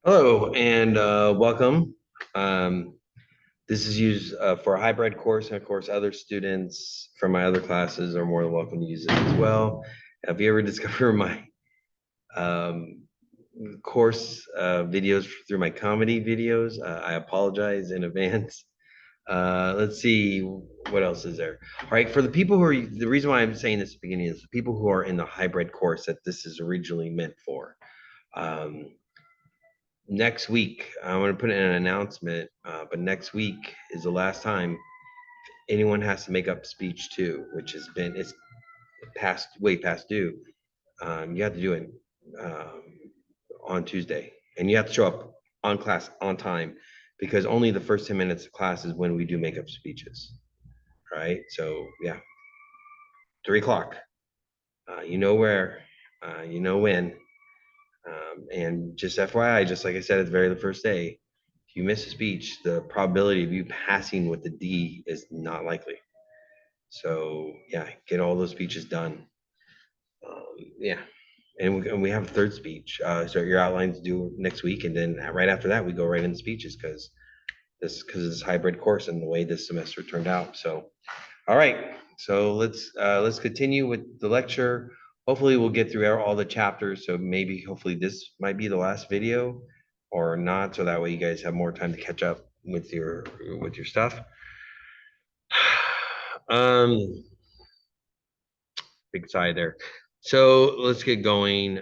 Hello and welcome. Um, this is used for a hybrid course, and of course, other students from my other classes are more than welcome to use it as well. If you ever discover my um, course videos through my comedy videos, I apologize in advance. Let's see what else is there. All right, for the people who are the reason why I'm saying this at the beginning is the people who are in the hybrid course that this is originally meant for. Um, Next week, I'm going to put in an announcement, but next week is the last time anyone has to make up speech two, which has been it's past way past due. You have to do it um, on Tuesday, and you have to show up on class on time because only the first 10 minutes of class is when we do make up speeches. Right? So yeah, 3 o'clock. You know where, you know when. And just FYI, just like I said at the very first day, if you miss a speech, the probability of you passing with the D is not likely. So yeah, get all those speeches done. Yeah, and we have a third speech. So your outlines due next week, and then right after that, we go right into speeches because this hybrid course and the way this semester turned out. So all right, so let's continue with the lecture. Hopefully, we'll get through all the chapters. So maybe, hopefully, this might be the last video, or not. So that way, you guys have more time to catch up with your stuff. Um, Big sigh there. So let's get going.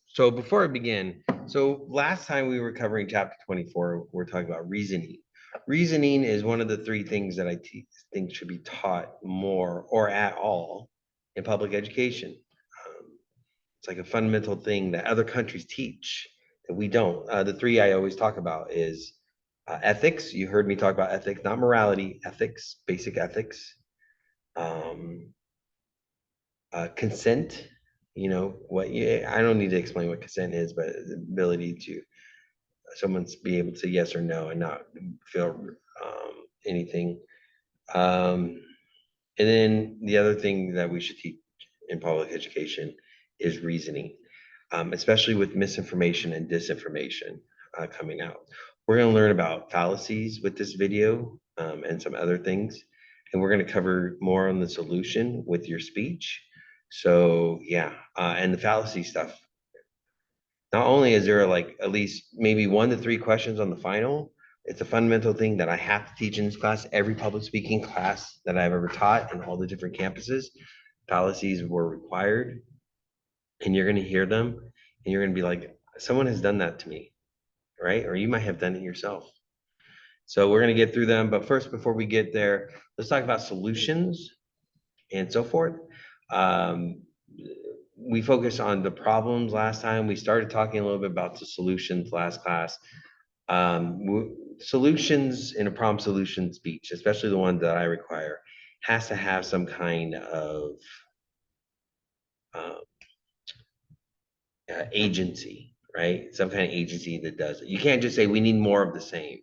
So before I begin, so last time we were covering chapter 24, we're talking about reasoning. Reasoning is one of the three things that think should be taught more or at all in public education. It's like a fundamental thing that other countries teach that we don't. The three I always talk about is ethics. You heard me talk about ethics, not morality, ethics, basic ethics. Um, Consent, I don't need to explain what consent is, but the ability to someone's be able to say yes or no and not feel anything. Um, and then the other thing that we should teach in public education is reasoning, especially with misinformation and disinformation coming out. We're going to learn about fallacies with this video and some other things. And we're going to cover more on the solution with your speech. So, yeah, and the fallacy stuff. Not only is there like at least maybe 1 to 3 questions on the final, it's a fundamental thing that I have to teach in this class. Every public speaking class that I've ever taught in all the different campuses, fallacies were required, and you're going to hear them, and you're going to be like, someone has done that to me, right? Or you might have done it yourself. So we're going to get through them. But first, before we get there, let's talk about solutions and so forth. Um, we focused on the problems last time. We started talking a little bit about the solutions last class. Solutions in a problem solution speech, especially the one that I require, has to have some kind of uh, agency, right? Some kind of agency that does it. You can't just say we need more of the same.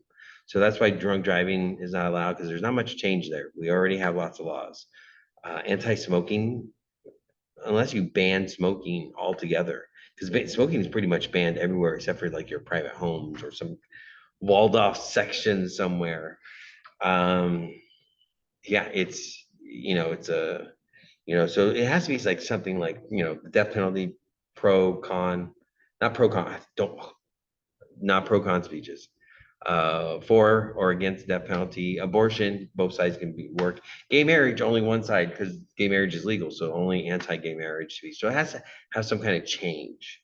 So that's why drunk driving is not allowed because there's not much change there. We already have lots of laws. Anti-smoking, unless you ban smoking altogether, because smoking is pretty much banned everywhere except for like your private homes or some walled off section somewhere. Um, yeah, it's so it has to be like something like, the death penalty, pro, con, not pro, con, don't, not pro, con speeches. For or against death penalty, abortion, both sides can work. Gay marriage, only one side because gay marriage is legal, so only anti-gay marriage speech. So it has to have some kind of change,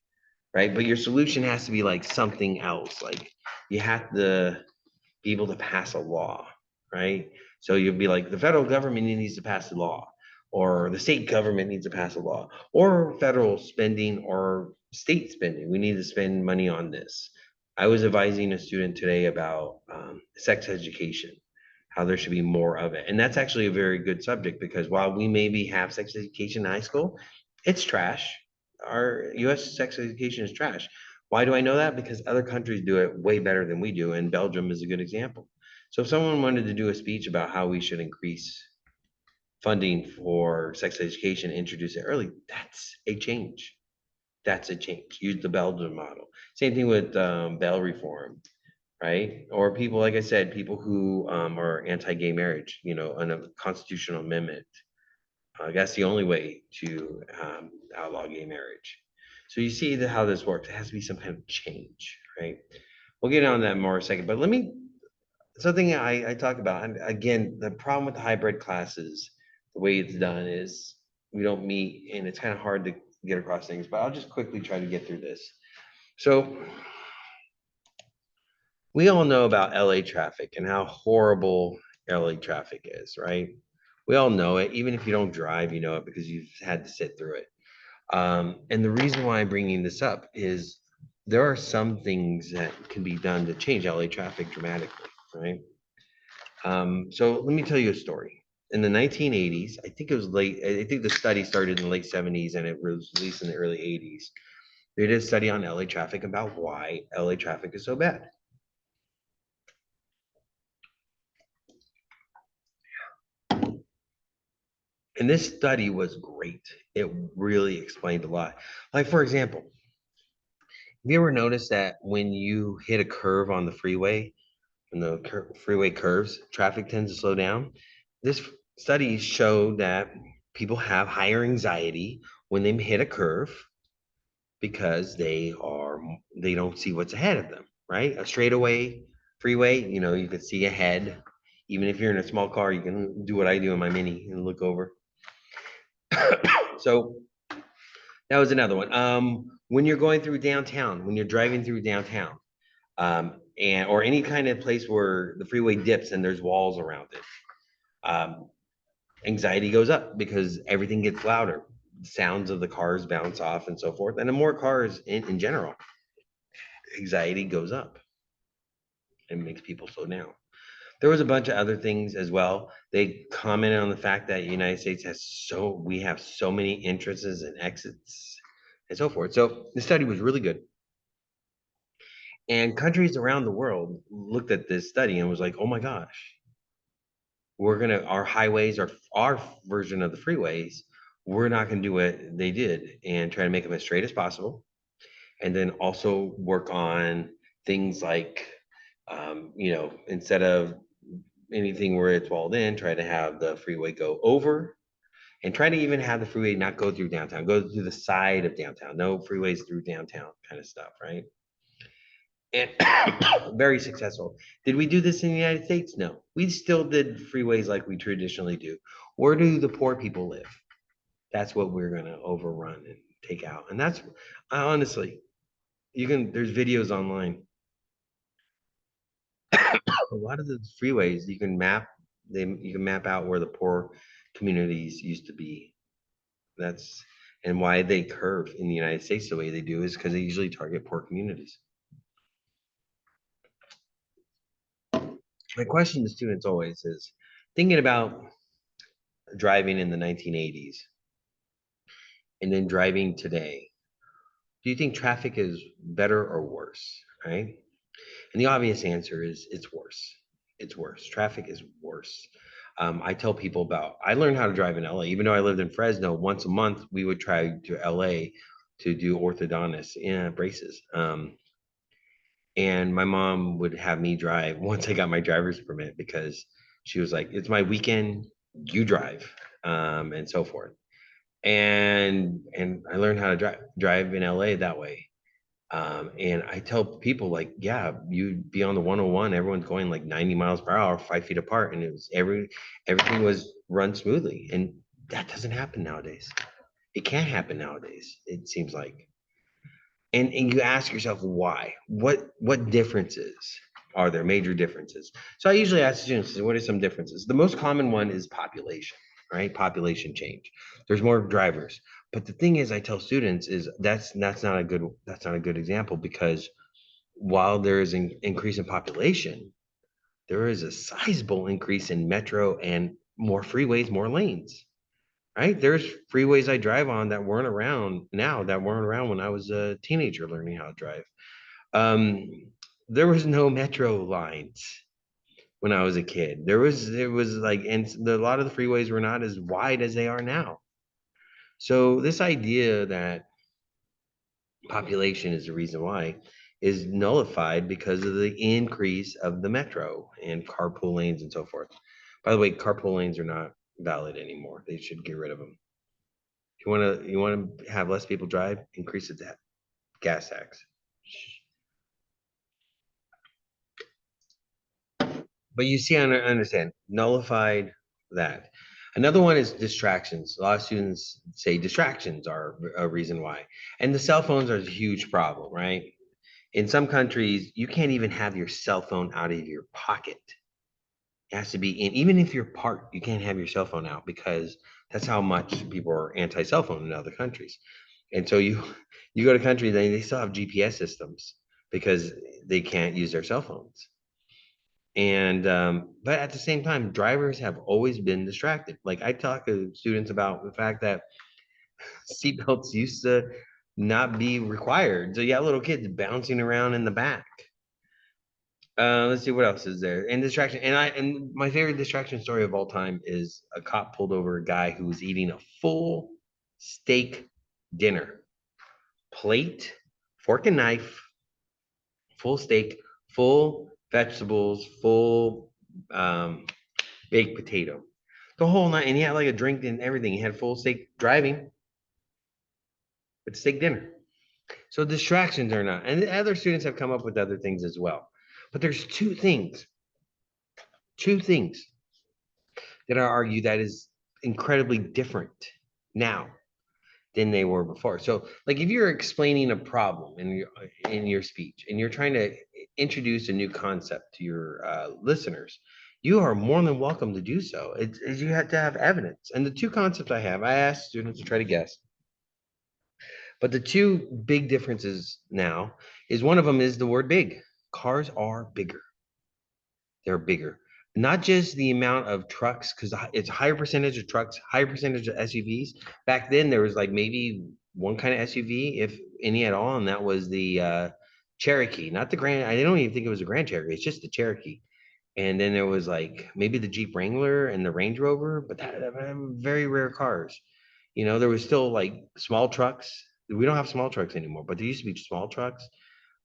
right? But your solution has to be like something else. Like you have to be able to pass a law, right? So you'll be like, the federal government needs to pass a law, or the state government needs to pass a law, or federal spending or state spending. We need to spend money on this. I was advising a student today about sex education, how there should be more of it. And that's actually a very good subject because while we maybe have sex education in high school, it's trash. Our US sex education is trash. Why do I know that? Because other countries do it way better than we do, and Belgium is a good example. So if someone wanted to do a speech about how we should increase funding for sex education, introduce it early, that's a change. That's a change. Use the Belgian model. Same thing with bail reform, right? Or people, like I said, people who are anti-gay marriage, on a constitutional amendment. That's the only way to outlaw gay marriage. So you see how this works. It has to be some kind of change, right? We'll get on that more in a second. But something I talk about, and again, the problem with the hybrid classes, the way it's done is we don't meet, and it's kind of hard to get across things. But I'll just quickly try to get through this. So we all know about LA traffic and how horrible LA traffic is, right? We all know it. Even if you don't drive, you know it because you've had to sit through it. And the reason why I'm bringing this up is there are some things that can be done to change LA traffic dramatically, right? So let me tell you a story. In the 1980s, I think it was late, I think the study started in the late 70s and it was released in the early 80s. They did a study on LA traffic about why LA traffic is so bad. And this study was great. It really explained a lot. Like, for example, have you ever noticed that when you hit a curve on the freeway, when the freeway curves, traffic tends to slow down? This study showed that people have higher anxiety when they hit a curve because they don't see what's ahead of them, right? A straightaway freeway, you can see ahead. Even if you're in a small car, you can do what I do in my Mini and look over. So that was another one. When you're going through downtown, when you're driving through downtown, and or any kind of place where the freeway dips and there's walls around it, anxiety goes up because everything gets louder. Sounds of the cars bounce off and so forth. And the more cars in general, anxiety goes up and makes people slow down. There was a bunch of other things as well. They commented on the fact that the United States we have so many entrances and exits and so forth. So the study was really good. And countries around the world looked at this study and was like, oh my gosh, our highways, our version of the freeways, we're not gonna do what they did and try to make them as straight as possible. And then also work on things like, instead of anything where it's walled in, try to have the freeway go over and try to even have the freeway not go through downtown, go through the side of downtown, no freeways through downtown kind of stuff, right? And very successful. Did we do this in the United States? No. We still did freeways like we traditionally do. Where do the poor people live? That's what we're going to overrun and take out. And that's honestly, there's videos online. A lot of the freeways you can map out where the poor communities used to be. That's and why they curve in the United States the way they do is because they usually target poor communities. My question to students always is thinking about driving in the 1980s and then driving today. Do you think traffic is better or worse? Right? And the obvious answer is it's worse. It's worse. Traffic is worse. I tell people I learned how to drive in LA. Even though I lived in Fresno, once a month we would try to LA to do orthodontist braces. And my mom would have me drive once I got my driver's permit because she was like, it's my weekend, you drive, and so forth. And I learned how to drive in LA that way. And I tell people like, yeah, you'd be on the 101, everyone's going like 90 miles per hour, 5 feet apart, and everything was run smoothly. And that doesn't happen nowadays. It can't happen nowadays, it seems like. And you ask yourself why? What differences are there? Major differences. So I usually ask students, what are some differences? The most common one is population, right? Population change. There's more drivers. But the thing is, I tell students is that's not a good example because while there is an increase in population, there is a sizable increase in metro and more freeways, more lanes, right? There's freeways I drive on that weren't around now, that weren't around when I was a teenager learning how to drive. Um, there was no metro lines when I was a kid. It was like, and a lot of the freeways were not as wide as they are now. So this idea that population is the reason why, is nullified because of the increase of the metro and carpool lanes and so forth. By the way, carpool lanes are not valid anymore. They should get rid of them. You want to have less people drive, increase the gas tax. But you see, I understand, nullified that. Another one is distractions. A lot of students say distractions are a reason why. And the cell phones are a huge problem, right? In some countries, you can't even have your cell phone out of your pocket. It has to be in, even if you're parked, you can't have your cell phone out because that's how much people are anti-cell phone in other countries. And so you go to countries, they still have GPS systems because they can't use their cell phones. And but at the same time, drivers have always been distracted. Like I talk to students about the fact that seatbelts used to not be required. So you got little kids bouncing around in the back. Let's see what else is there. And distraction. And my favorite distraction story of all time is a cop pulled over a guy who was eating a full steak dinner. Plate, fork and knife, full steak, full vegetables, full baked potato. The whole night, and he had like a drink and everything. He had full steak driving, but steak dinner. So distractions are not. And other students have come up with other things as well. But there's two things that I argue that is incredibly different now than they were before. So, like if you're explaining a problem in your speech and you're trying to introduce a new concept to your listeners, you are more than welcome to do so. It's you have to have evidence. And the two concepts I asked students to try to guess. But the two big differences now is one of them is the word big. Cars are bigger. They're bigger. Not just the amount of trucks, because it's a higher percentage of trucks, higher percentage of SUVs. Back then, there was like maybe one kind of SUV, if any at all, and that was the Cherokee, not the Grand. I don't even think it was a Grand Cherokee. It's just the Cherokee. And then there was like maybe the Jeep Wrangler and the Range Rover, but that very rare cars. There was still like small trucks. We don't have small trucks anymore, but there used to be small trucks.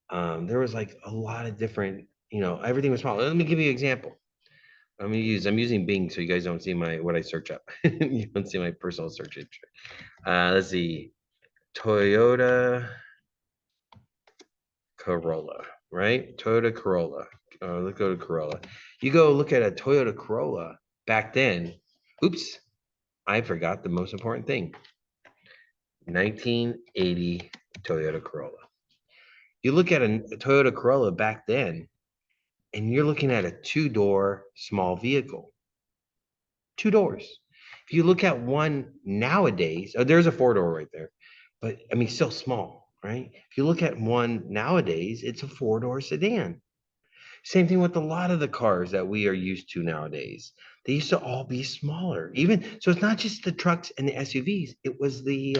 There was like a lot of different, everything was small. Let me give you an example. I'm using Bing so you guys don't see my what I search up. You don't see my personal search history. Let's see. Toyota Corolla, right? Toyota Corolla. Let's go to Corolla. You go look at a Toyota Corolla back then. Oops, I forgot the most important thing. 1980 Toyota Corolla. You look at a Toyota Corolla back then, and you're looking at a two-door small vehicle. Two doors. If you look at one nowadays, oh, there's a four-door right there, but I mean, still small, right? If you look at one nowadays, it's a four-door sedan. Same thing with a lot of the cars that we are used to nowadays. They used to all be smaller. Even so, it's not just the trucks and the SUVs, it was the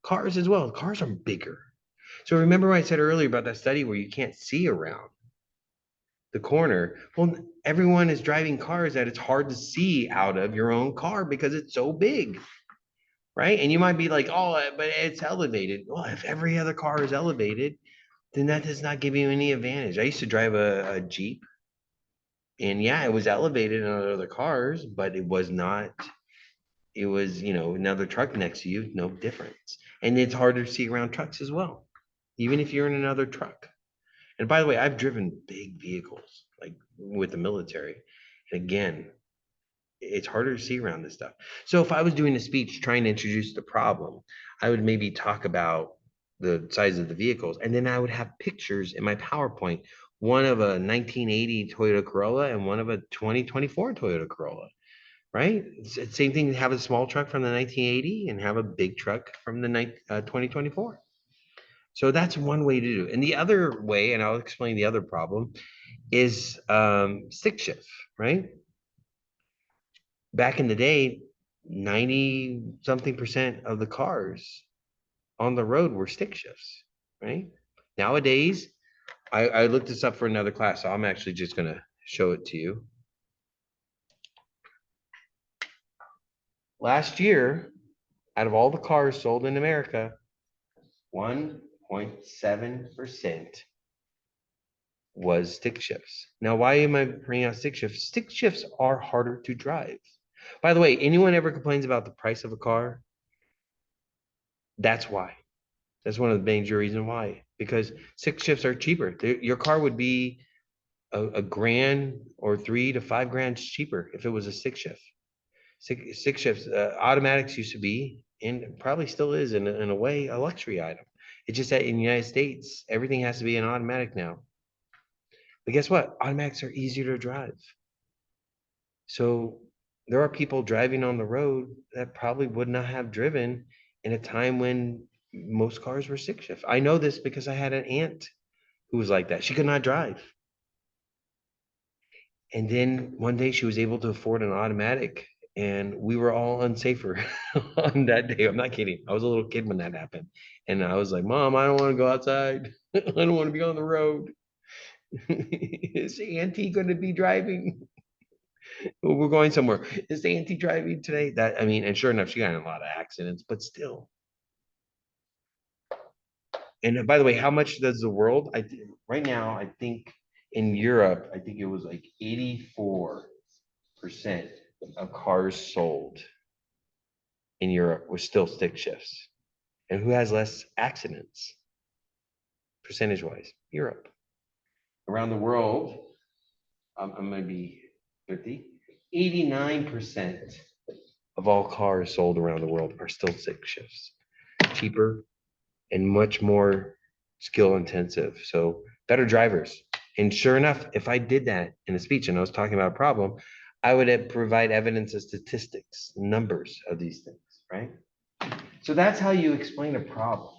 cars as well. Cars are bigger. So remember what I said earlier about that study where you can't see around the corner. Well, everyone is driving cars that it's hard to see out of your own car because it's so big, right? And you might be like, oh, but it's elevated. Well, if every other car is elevated, then that does not give you any advantage. I used to drive a Jeep, and yeah, it was elevated in other cars, but it was not. It was, another truck next to you, no difference. And it's harder to see around trucks as well, even if you're in another truck. And by the way, I've driven big vehicles like with the military. And again, it's harder to see around this stuff. So if I was doing a speech trying to introduce the problem, I would maybe talk about the size of the vehicles, and then I would have pictures in my PowerPoint, one of a 1980 Toyota Corolla and one of a 2024 Toyota Corolla, right? Same thing, have a small truck from the 1980 and have a big truck from the 2024. So that's one way to do it. And the other way, and I'll explain the other problem, is stick shift, right? Back in the day, 90 something percent of the cars on the road were stick shifts, right? Nowadays, I looked this up for another class, so I'm actually just going to show it to you. Last year, out of all the cars sold in America, 1, 0.7% was stick shifts. Now, why am I bringing out stick shifts? Stick shifts are harder to drive. By the way, anyone ever complains about the price of a car? That's why. That's one of the major reasons why. Because stick shifts are cheaper. Your car would be a grand or $3 to $5 cheaper if it was a stick shift. Stick shifts, automatics used to be, and probably still is in a way, a luxury item. It's just that in the United States, everything has to be an automatic now. But guess what? Automatics are easier to drive. So there are people driving on the road that probably would not have driven in a time when most cars were stick shift. I know this because I had an aunt who was like that. She could not drive. And then one day she was able to afford an automatic, and we were all unsafer on that day. I'm not kidding. I was a little kid when that happened. And I was like, Mom, I don't want to go outside. I don't want to be on the road. Is Auntie going to be driving? We're going somewhere. Is Auntie driving today? That, I mean, and sure enough, she got in a lot of accidents, but still. And by the way, how much does the world? Right now, I think in Europe, I think it was like 84% of cars sold in Europe were still stick shifts. And who has less accidents, percentage wise? Europe. Around the world, I'm going to be 89% of all cars sold around the world are still stick shifts. Cheaper and much more skill intensive. So better drivers. And sure enough, if I did that in a speech and I was talking about a problem, I would provide evidence of statistics, numbers of these things, right? So that's how you explain a problem.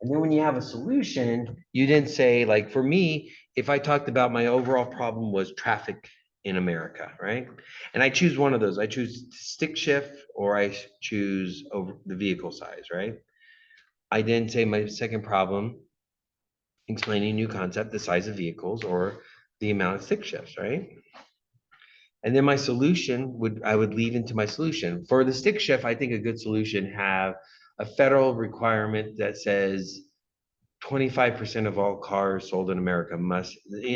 And then when you have a solution, you didn't say, like, for me, if I talked about my overall problem was traffic in America, right? And I choose one of those. I choose stick shift or I choose over the vehicle size, right? I didn't say my second problem, explaining a new concept, the size of vehicles or the amount of stick shifts, right? And then my solution I would lead into my solution. For the stick shift, I think a good solution have a federal requirement that says 25% of all cars sold in America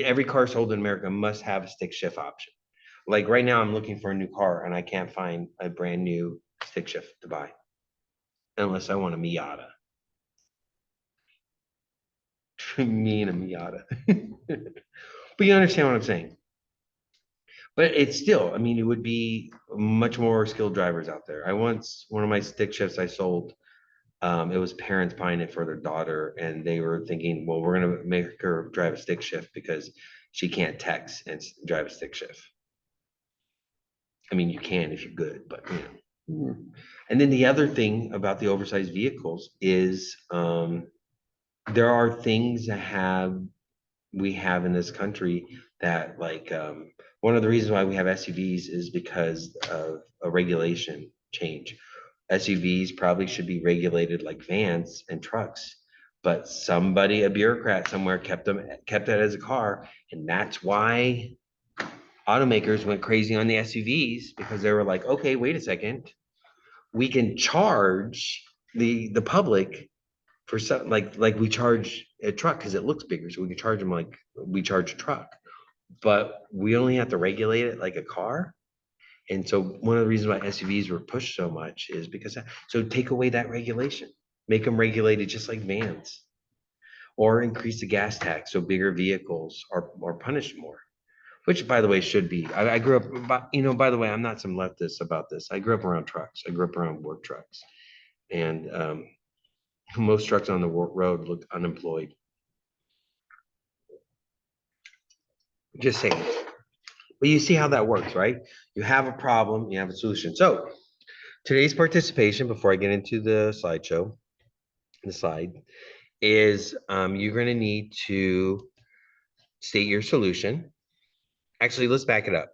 every car sold in America must have a stick shift option. Like right now, I'm looking for a new car and I can't find a brand new stick shift to buy unless I want a Miata. Me and a Miata. But you understand what I'm saying. But it's still, I mean, it would be much more skilled drivers out there. One of my stick shifts I sold, it was parents buying it for their daughter, and they were thinking, well, we're gonna make her drive a stick shift because she can't text and drive a stick shift. I mean, you can if you're good, but you know. And then the other thing about the oversized vehicles is there are things that we have in this country that like one of the reasons why we have SUVs is because of a regulation change. SUVs probably should be regulated like vans and trucks, but somebody, a bureaucrat somewhere, kept that as a car, and that's why automakers went crazy on the SUVs because they were like, okay, wait a second, we can charge the public for something like we charge a truck because it looks bigger, so we can charge them like we charge a truck, but we only have to regulate it like a car. And so one of the reasons why SUVs were pushed so much is because so take away that regulation, make them regulated just like vans, or increase the gas tax so bigger vehicles are punished more. Which, by the way, should be. I grew up, by the way, I'm not some leftist about this. I grew up around trucks. I grew up around work trucks. And most trucks on the road look unemployed. Just saying. But you see how that works, right? You have a problem, you have a solution. So today's participation, before I get into the slideshow, the slide, is you're going to need to state your solution. Actually, let's back it up.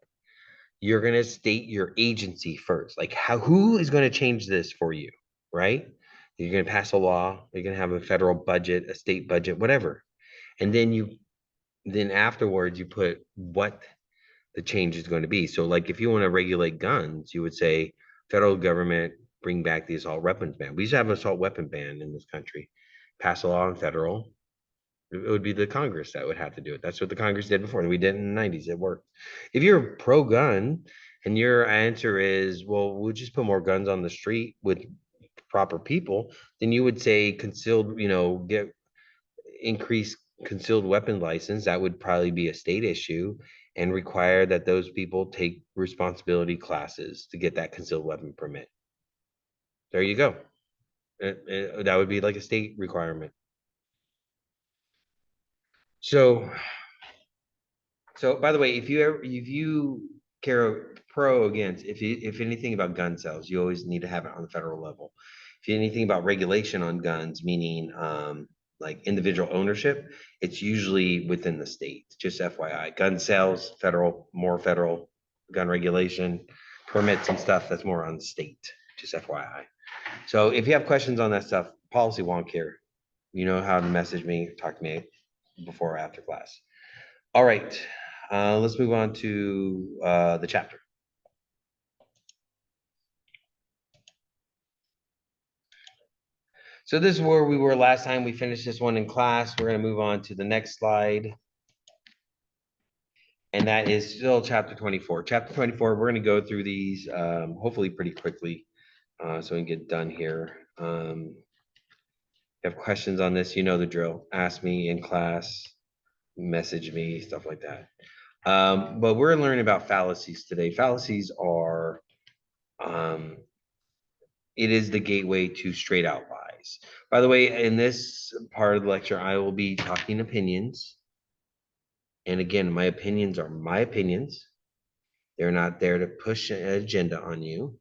You're going to state your agency first. Like who is going to change this for you, right? You're going to pass a law, you're going to have a federal budget, a state budget, whatever. And then afterwards you put what the change is going to be. So like if you want to regulate guns, you would say federal government bring back the assault weapons ban. We used to have an assault weapon ban in this country, pass a law on federal, it would be the Congress that would have to do it. That's what the Congress did before. We did in the 90s. It worked. If you're pro-gun and your answer is, well, we'll just put more guns on the street with proper people, then you would say concealed, get increased concealed weapon license. That would probably be a state issue and require that those people take responsibility classes to get that concealed weapon permit. There you go. That would be like a state requirement. So by the way, if you care pro against, if anything about gun sales, you always need to have it on the federal level. If anything about regulation on guns, meaning like individual ownership, it's usually within the state. Just FYI, gun sales, more federal gun regulation, permits and stuff, that's more on the state. Just FYI. So if you have questions on that stuff, policy won't care. You know how to message me, talk to me before or after class. All right, let's move on to the chapter. So this is where we were last time. We finished this one in class. We're going to move on to the next slide. And that is still chapter 24. Chapter 24, we're going to go through these hopefully pretty quickly so we can get done here. If you have questions on this, you know the drill. Ask me in class, message me, stuff like that. But we're learning about fallacies today. Fallacies are, it is the gateway to straight out lies. By the way, in this part of the lecture, I will be talking opinions. And again, my opinions are my opinions. They're not there to push an agenda on you,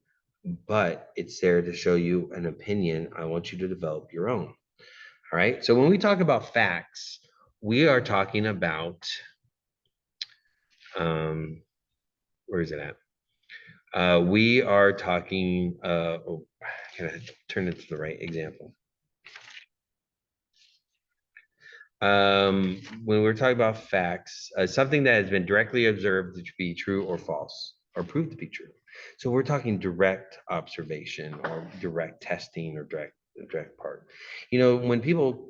but it's there to show you an opinion. I want you to develop your own. All right. So when we talk about facts, we are talking about, where is it at? We are talking, can I turn it to the right example? When we're talking about facts, something that has been directly observed to be true or false, or proved to be true. So we're talking direct observation or direct testing or direct part. When people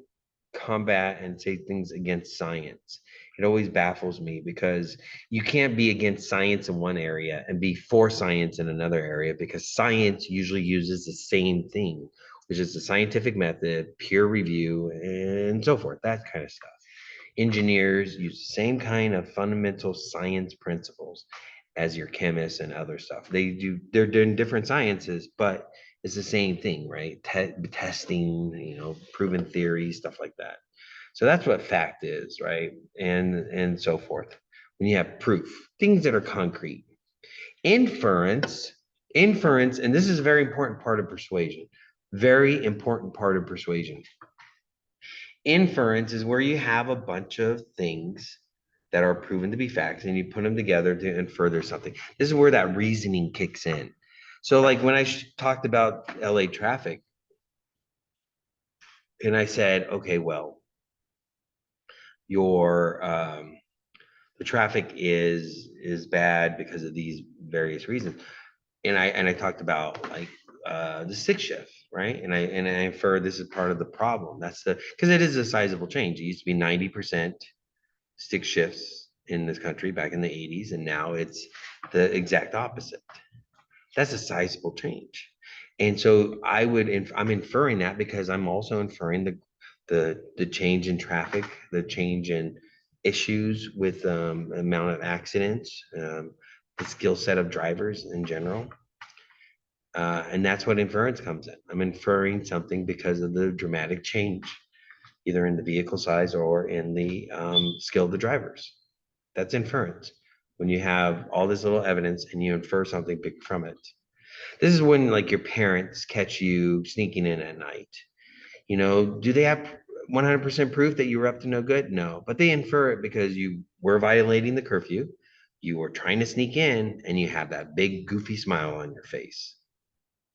combat and say things against science, it always baffles me because you can't be against science in one area and be for science in another area, because science usually uses the same thing, which is the scientific method, peer review, and so forth, that kind of stuff. Engineers use the same kind of fundamental science principles as your chemists and other stuff. They're doing different sciences, but it's the same thing, right? Testing, proven theory, stuff like that. So that's what fact is, right? And so forth. When you have proof, things that are concrete. Inference, and this is a very important part of persuasion. Very important part of persuasion. Inference is where you have a bunch of things that are proven to be facts and you put them together to infer there's something. This is where that reasoning kicks in. So like when I talked about LA traffic, and I said, okay, well, the traffic is bad because of these various reasons. And I talked about like the stick shift, right? And I inferred this is part of the problem. Because it is a sizable change. It used to be 90% stick shifts in this country back in the 80s, and now it's the exact opposite. That's a sizable change. And so I'm inferring that because I'm also inferring the change in traffic, the change in issues with amount of accidents, the skill set of drivers in general. And that's what inference comes in. I'm inferring something because of the dramatic change, either in the vehicle size or in the skill of the drivers. That's inference. When you have all this little evidence and you infer something big from it. This is when like your parents catch you sneaking in at night. Do they have 100% proof that you were up to no good? No, but they infer it because you were violating the curfew. You were trying to sneak in and you have that big goofy smile on your face.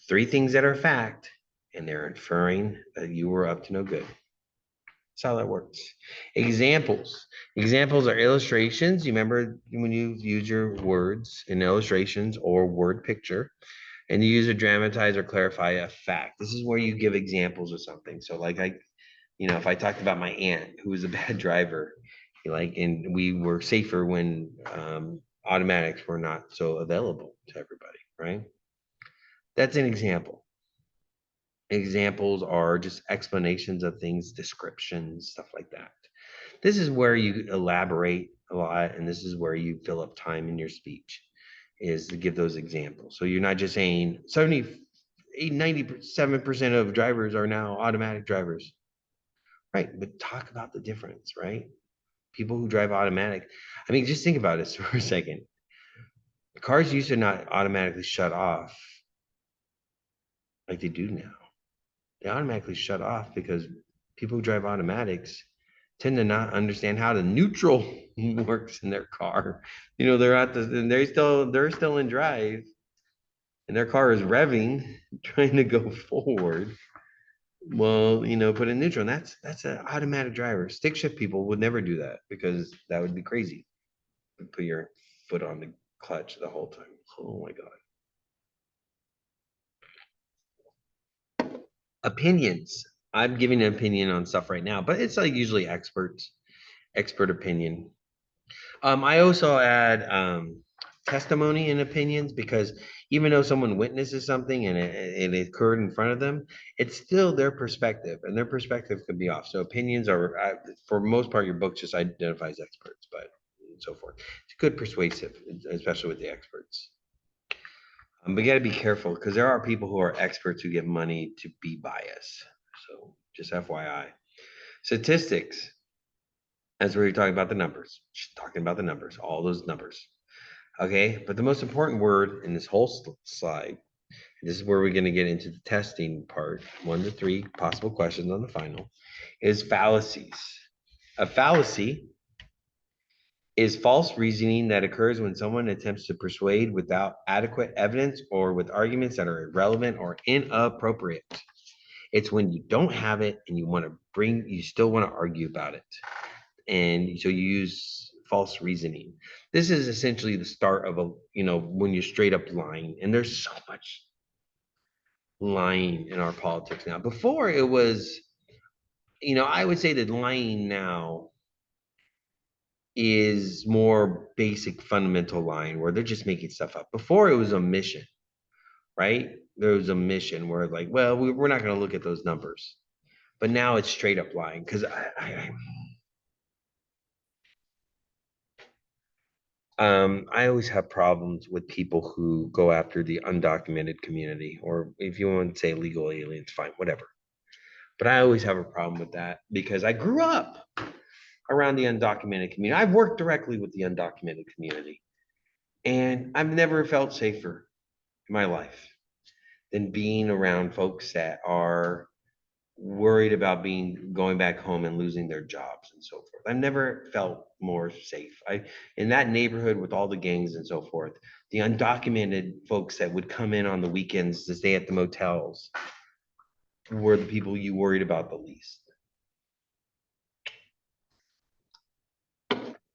3 things that are fact, and they're inferring that you were up to no good. That's how that works. Examples. Examples are illustrations. You remember when you use your words in illustrations or word picture, and you use to dramatize or clarify a fact. This is where you give examples of something. So like You know, if I talked about my aunt who was a bad driver, and we were safer when automatics were not so available to everybody, right? That's an example. Examples are just explanations of things, descriptions, stuff like that. This is where you elaborate a lot, and this is where you fill up time in your speech, is to give those examples. So you're not just saying 97% of drivers are now automatic drivers. Right, but talk about the difference, right? People who drive automatic. I mean, just think about this for a second. Cars used to not automatically shut off like they do now. They automatically shut off because people who drive automatics tend to not understand how the neutral works in their car. You know, they're still in drive and their car is revving, trying to go forward. Well, put in neutral. And that's an automatic driver. Stick shift people would never do that because that would be crazy. Put your foot on the clutch the whole time. Oh my God. Opinions. I'm giving an opinion on stuff right now, but it's like usually expert opinion. I also add testimony and opinions because even though someone witnesses something and it occurred in front of them, it's still their perspective, and their perspective could be off. So opinions are, for most part, your book just identifies experts, but and so forth. It's good persuasive, especially with the experts. But you got to be careful because there are people who are experts who get money to be biased. So just FYI. Statistics, as we were talking about the numbers, just talking about the numbers, all those numbers. Okay, but the most important word in this whole slide, this is where we're going to get into the testing part, 1 to 3 possible questions on the final, is fallacies. A fallacy is false reasoning that occurs when someone attempts to persuade without adequate evidence or with arguments that are irrelevant or inappropriate. It's when you don't have it and you still want to argue about it. And so you use false reasoning. This is essentially the start of when you're straight up lying. And there's so much lying in our politics now. Before it was, I would say that lying now is more basic fundamental lying where they're just making stuff up. Before it was a mission, right? There was a mission where like, well, we're not going to look at those numbers. But now it's straight up lying because I always have problems with people who go after the undocumented community, or if you want to say legal aliens, fine, whatever. But I always have a problem with that because I grew up around the undocumented community. I've worked directly with the undocumented community, and I've never felt safer in my life than being around folks that are worried about going back home and losing their jobs and so forth. I've never felt more safe. In that neighborhood with all the gangs and so forth, the undocumented folks that would come in on the weekends to stay at the motels were the people you worried about the least.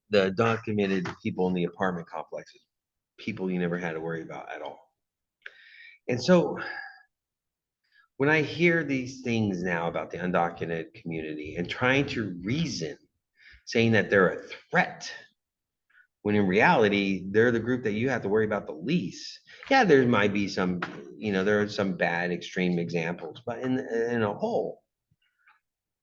The documented people in the apartment complexes, people you never had to worry about at all. And so when I hear these things now about the undocumented community and trying to reason, saying that they're a threat, when in reality, they're the group that you have to worry about the least. Yeah, there might be some, there are some bad extreme examples, but in a whole,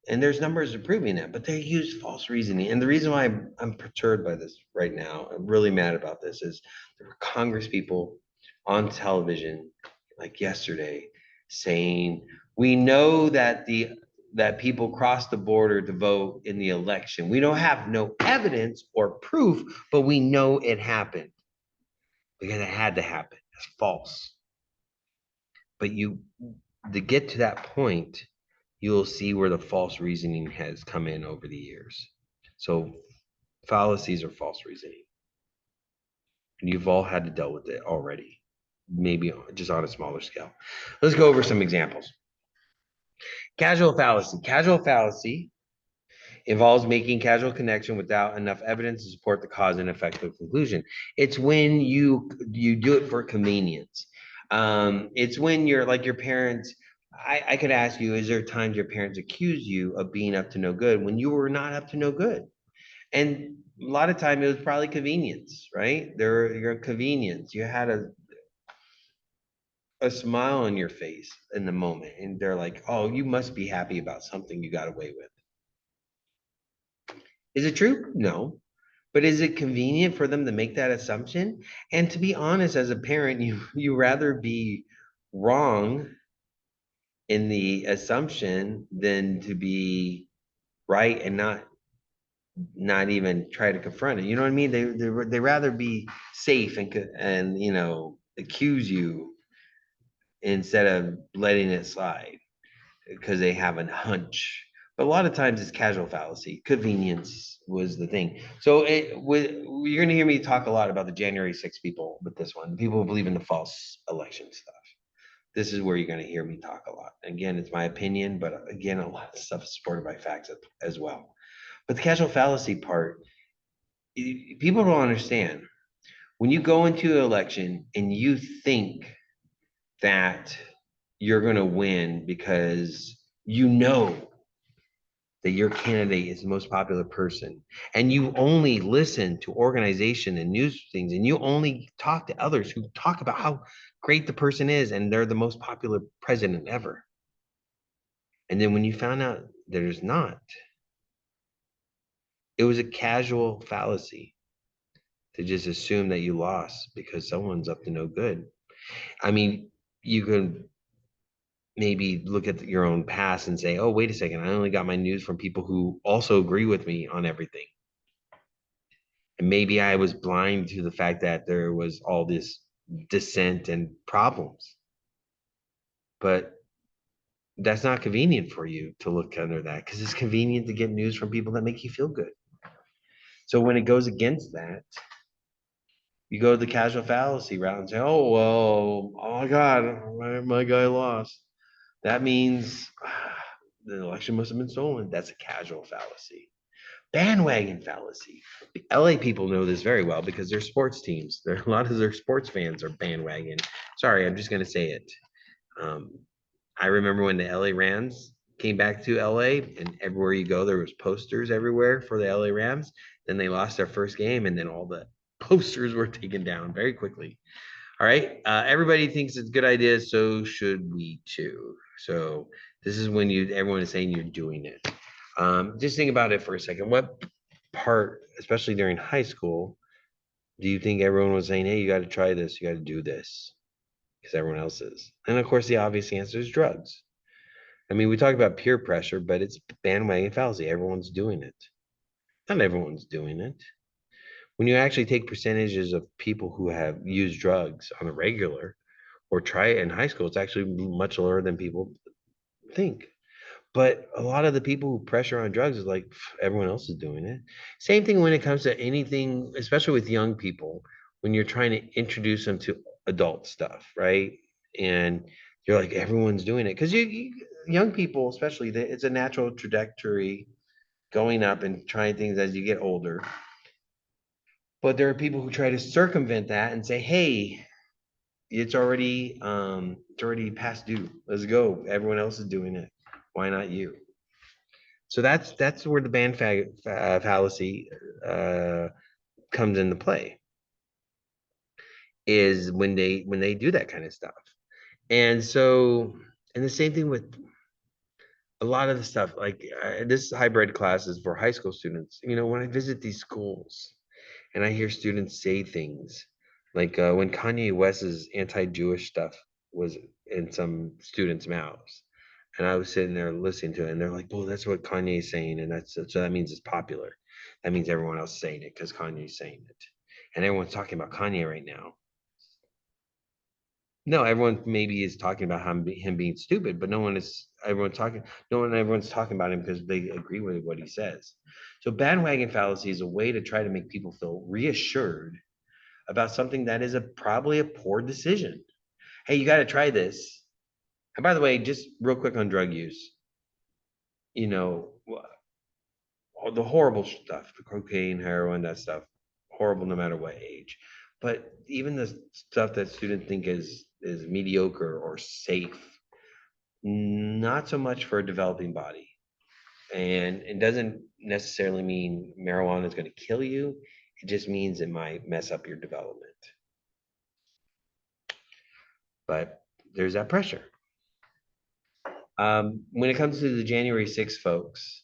and there's numbers proving that, but they use false reasoning. And the reason why I'm perturbed by this right now, I'm really mad about this, is there were Congress people on television like yesterday saying, we know that people crossed the border to vote in the election. We don't have no evidence or proof, but we know it happened because it had to happen. It's false. But to get to that point, you'll see where the false reasoning has come in over the years. So fallacies are false reasoning. And you've all had to deal with it already, maybe just on a smaller scale. Let's go over some examples. Causal fallacy. Causal fallacy involves making causal connection without enough evidence to support the cause and effect of conclusion. It's when you do it for convenience. It's when you're like your parents. I could ask you, is there times your parents accuse you of being up to no good when you were not up to no good? And a lot of time it was probably convenience, right? Your convenience. You had a smile on your face in the moment, and they're like, "Oh, you must be happy about something you got away with." Is it true? No. But is it convenient for them to make that assumption? And to be honest, as a parent, you rather be wrong in the assumption than to be right and not even try to confront it. You know what I mean? They rather be safe and accuse you instead of letting it slide because they have a hunch. But a lot of times it's casual fallacy. Convenience was the thing. So you're going to hear me talk a lot about the January 6th people with this one. People who believe in the false election stuff. This is where you're going to hear me talk a lot. Again, it's my opinion, but again, a lot of stuff is supported by facts as well. But the casual fallacy part, people don't understand. When you go into an election and you think that you're going to win because you know that your candidate is the most popular person, and you only listen to organization and news things, and you only talk to others who talk about how great the person is and they're the most popular president ever. And then when you found out there's not, it was a casual fallacy to just assume that you lost because someone's up to no good. I mean, you can maybe look at your own past and say, oh, wait a second, I only got my news from people who also agree with me on everything. And maybe I was blind to the fact that there was all this dissent and problems. But that's not convenient for you to look under that because it's convenient to get news from people that make you feel good. So when it goes against that, you go the casual fallacy route and say, oh, well, oh my God, my guy lost. That means the election must have been stolen. That's a casual fallacy. Bandwagon fallacy. The LA people know this very well because their sports teams, a lot of their sports fans are bandwagon. Sorry, I'm just going to say it. Um, I remember when the LA Rams came back to LA, and everywhere you go, there was posters everywhere for the LA Rams. Then they lost their first game, and then all the posters were taken down very quickly. All right. Everybody thinks it's a good idea, so should we too. So this is when everyone is saying you're doing it. Just think about it for a second. What part, especially during high school, do you think everyone was saying, hey, you got to try this, you got to do this, because everyone else is? And of course, the obvious answer is drugs. I mean, we talk about peer pressure, but it's bandwagon fallacy. Everyone's doing it. Not everyone's doing it. When you actually take percentages of people who have used drugs on a regular or try it in high school, it's actually much lower than people think. But a lot of the people who pressure on drugs is like everyone else is doing it. Same thing when it comes to anything, especially with young people, when you're trying to introduce them to adult stuff, right? And you're like, everyone's doing it because young people, especially, it's a natural trajectory going up and trying things as you get older. But there are people who try to circumvent that and say, hey, it's already past due. Let's go. Everyone else is doing it. Why not you? So that's where the fallacy comes into play, is when they do that kind of stuff. And so, and the same thing with a lot of the stuff like this hybrid classes for high school students. When I visit these schools and I hear students say things like when Kanye West's anti-Jewish stuff was in some students' mouths. And I was sitting there listening to it, and they're like, "Well, that's what Kanye's saying, and so that means it's popular. That means everyone else is saying it because Kanye's saying it, and everyone's talking about Kanye right now." No, everyone maybe is talking about him being stupid, but no one is. Everyone's talking about him because they agree with what he says. So bandwagon fallacy is a way to try to make people feel reassured about something that is probably a poor decision. Hey, you got to try this. And by the way, just real quick on drug use, you know, all the horrible stuff, the cocaine, heroin, that stuff, horrible no matter what age. But even the stuff that students think is mediocre or safe, not so much for a developing body. And it doesn't necessarily mean marijuana is going to kill you. It just means it might mess up your development. But there's that pressure. When it comes to the January 6th folks,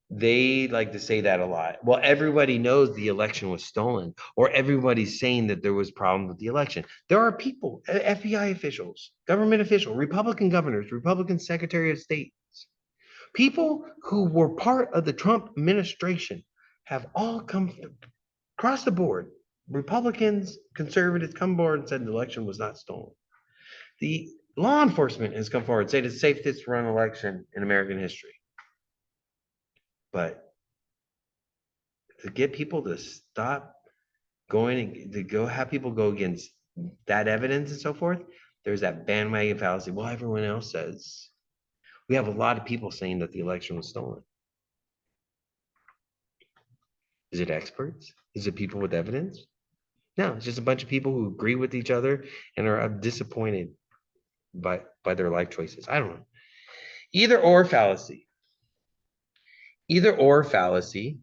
they like to say that a lot. Well, everybody knows the election was stolen, or everybody's saying that there was problems with the election. There are people, FBI officials, government officials, Republican governors, Republican Secretary of State, people who were part of the Trump administration have all come across the board. Republicans, conservatives come forward and said the election was not stolen. The law enforcement has come forward and said it's the safest run election in American history. But to get people to stop going, to go have people go against that evidence and so forth, there's that bandwagon fallacy. Well, everyone else says. We have a lot of people saying that the election was stolen. Is it experts? Is it people with evidence? No, it's just a bunch of people who agree with each other and are disappointed by their life choices. I don't know. Either or fallacy. Either or fallacy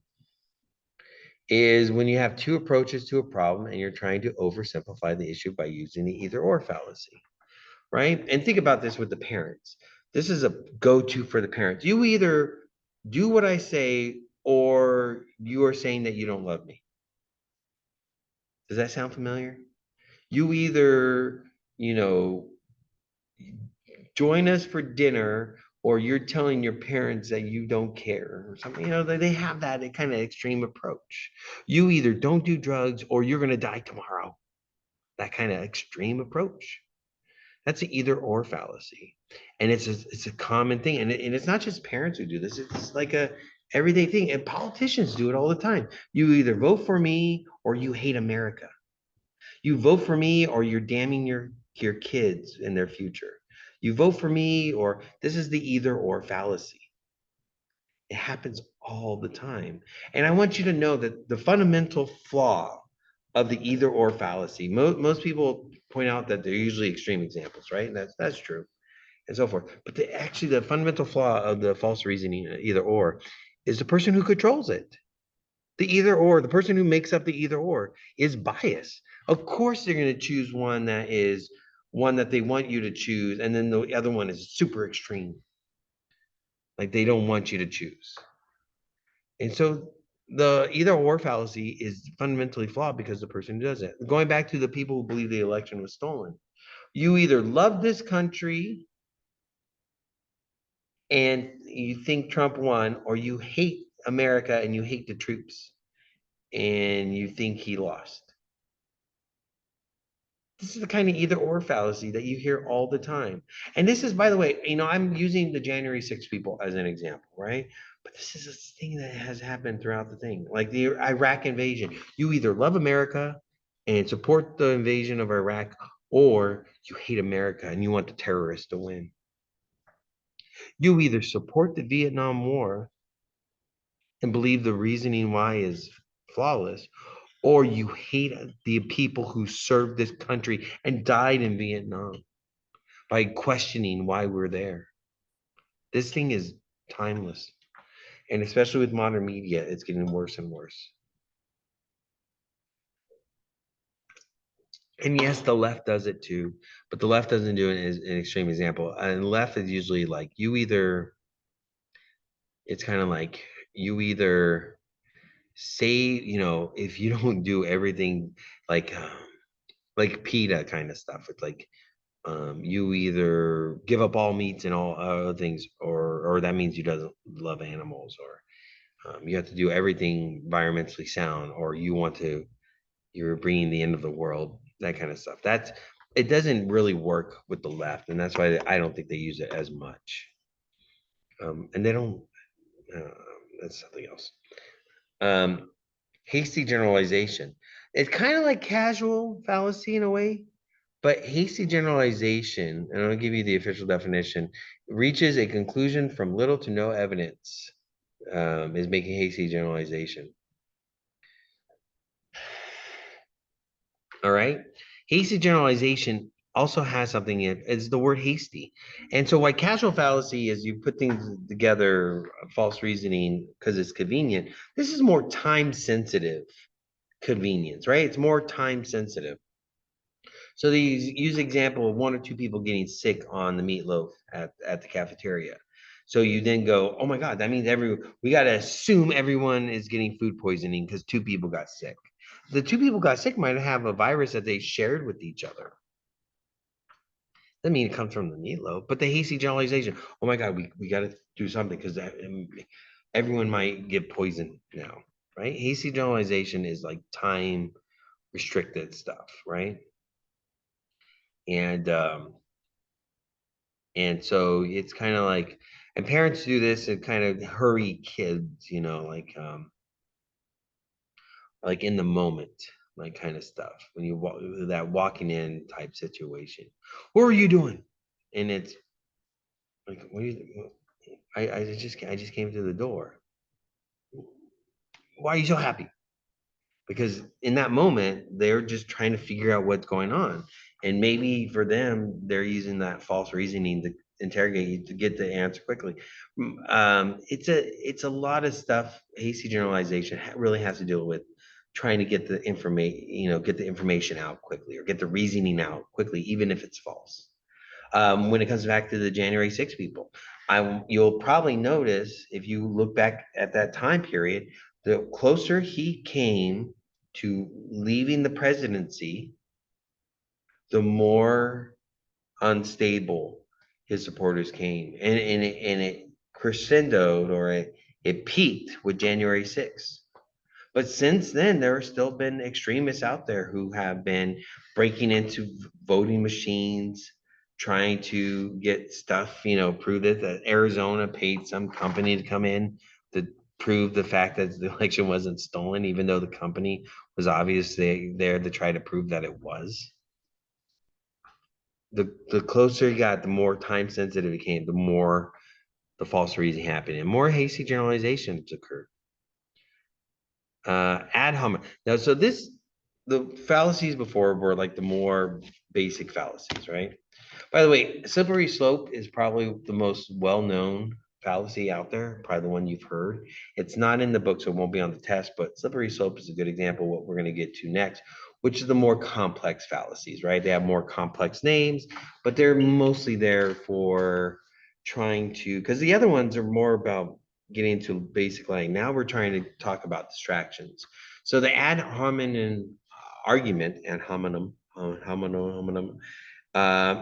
is when you have two approaches to a problem and you're trying to oversimplify the issue by using the either or fallacy, right? And think about this with the parents. This is a go-to for the parents. You either do what I say or you are saying that you don't love me. Does that sound familiar? You either, join us for dinner or you're telling your parents that you don't care or something. They have that kind of extreme approach. You either don't do drugs or you're going to die tomorrow. That kind of extreme approach. That's an either or fallacy. And it's a common thing. And it's not just parents who do this. It's like a everyday thing. And politicians do it all the time. You either vote for me or you hate America. You vote for me or you're damning your kids and their future. You vote for me or this is the either or fallacy. It happens all the time. And I want you to know that the fundamental flaw of the either or fallacy, most people point out that they're usually extreme examples, right? And that's true and so forth. But actually the fundamental flaw of the false reasoning either or is the person who controls it. The either or, the person who makes up the either or is biased. Of course, they're going to choose one that is one that they want you to choose, and then the other one is super extreme. Like they don't want you to choose. And so the either or fallacy is fundamentally flawed because the person who does it. Going back to the people who believe the election was stolen, you either love this country and you think Trump won, or you hate America and you hate the troops and you think he lost. This is the kind of either or fallacy that you hear all the time. And this is, by the way, I'm using the January 6 people as an example, right? But this is a thing that has happened throughout the thing. Like the Iraq invasion. You either love America and support the invasion of Iraq, or you hate America and you want the terrorists to win. You either support the Vietnam War and believe the reasoning why is flawless, or you hate the people who served this country and died in Vietnam by questioning why we're there. This thing is timeless. And especially with modern media, it's getting worse and worse. And yes, the left does it too, but the left doesn't do it as an extreme example. And the left is usually like it's kind of like you either say, if you don't do everything like PETA kind of stuff. It's like you either give up all meats and all other things, or that means you doesn't love animals, or you have to do everything environmentally sound, or you're bringing the end of the world, that kind of stuff. It doesn't really work with the left, and that's why I don't think they use it as much. And they don't. Uh, that's something else. Um, Hasty generalization. It's kind of like casual fallacy in a way. But hasty generalization, and I'll give you the official definition, reaches a conclusion from little to no evidence, is making hasty generalization. All right. Hasty generalization also has something in it. It's the word hasty. And so why casual fallacy is you put things together, false reasoning because it's convenient. This is more time sensitive convenience, right? It's more time sensitive. So they use example of one or two people getting sick on the meatloaf at the cafeteria. So you then go, oh my God, that means we got to assume everyone is getting food poisoning because two people got sick. The two people got sick might have a virus that they shared with each other. Doesn't mean it comes from the meatloaf, but the hasty generalization. Oh my God, we got to do something because everyone might get poisoned now, right? Hasty generalization is like time restricted stuff, right? And and so it's kind of like, and parents do this and kind of hurry kids, like in the moment, like kind of stuff. When you walk that walking in type situation, what are you doing? And it's like, what are you? I just came through the door. Why are you so happy? Because in that moment they're just trying to figure out what's going on, and maybe for them they're using that false reasoning to interrogate you to get the answer quickly. It's a lot of stuff. Hasty generalization really has to do with trying to get the information, get the information out quickly or get the reasoning out quickly, even if it's false. When it comes back to the January 6 people, you'll probably notice if you look back at that time period, the closer he came to leaving the presidency, the more unstable his supporters came, and it crescendoed, or it peaked with January 6th. But since then, there have still been extremists out there who have been breaking into voting machines, trying to get stuff, prove it, that Arizona paid some company to come in to prove the fact that the election wasn't stolen, even though the company was obviously there to try to prove that it was. The closer you got, the more time sensitive it became, the more the false reasoning happened, and more hasty generalizations occurred. Ad hominem. Now, so the fallacies before were like the more basic fallacies, right? By the way, slippery slope is probably the most well-known fallacy out there, probably the one you've heard. It's not in the book, so it won't be on the test, but slippery slope is a good example of what we're going to get to next, which is the more complex fallacies, right? They have more complex names, but they're mostly there for trying to, because the other ones are more about getting to basic like now we're trying to talk about distractions. So the ad hominem argument, ad hominem,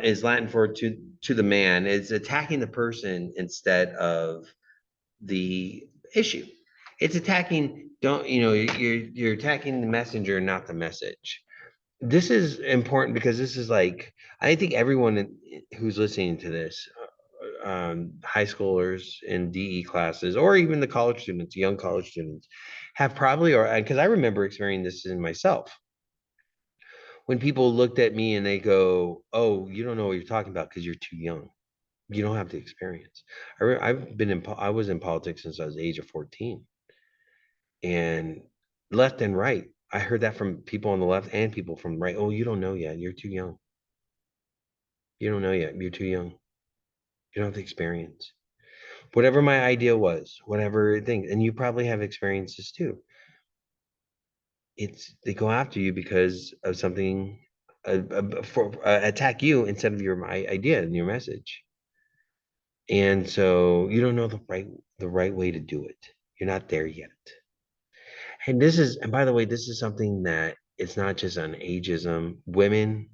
is Latin for to the man. It's attacking the person instead of the issue. It's attacking, don't you're attacking the messenger, not the message. This is important because this is like, I think everyone who's listening to this, high schoolers in DE classes, or even the college students, young college students, have probably, or because I remember experiencing this in myself, when people looked at me and they go, "Oh, you don't know what you're talking about because you're too young. You don't have the experience." I was in politics since I was the age of 14, and left and right, I heard that from people on the left and people from right. "Oh, you don't know yet. You're too young. You don't know yet. You're too young. You don't have the experience." Whatever my idea was, whatever thing, and you probably have experiences too. They go after you because of something, for attack you instead of your my idea and your message. And so you don't know the right way to do it. You're not there yet. And by the way, this is something that it's not just on ageism. Women,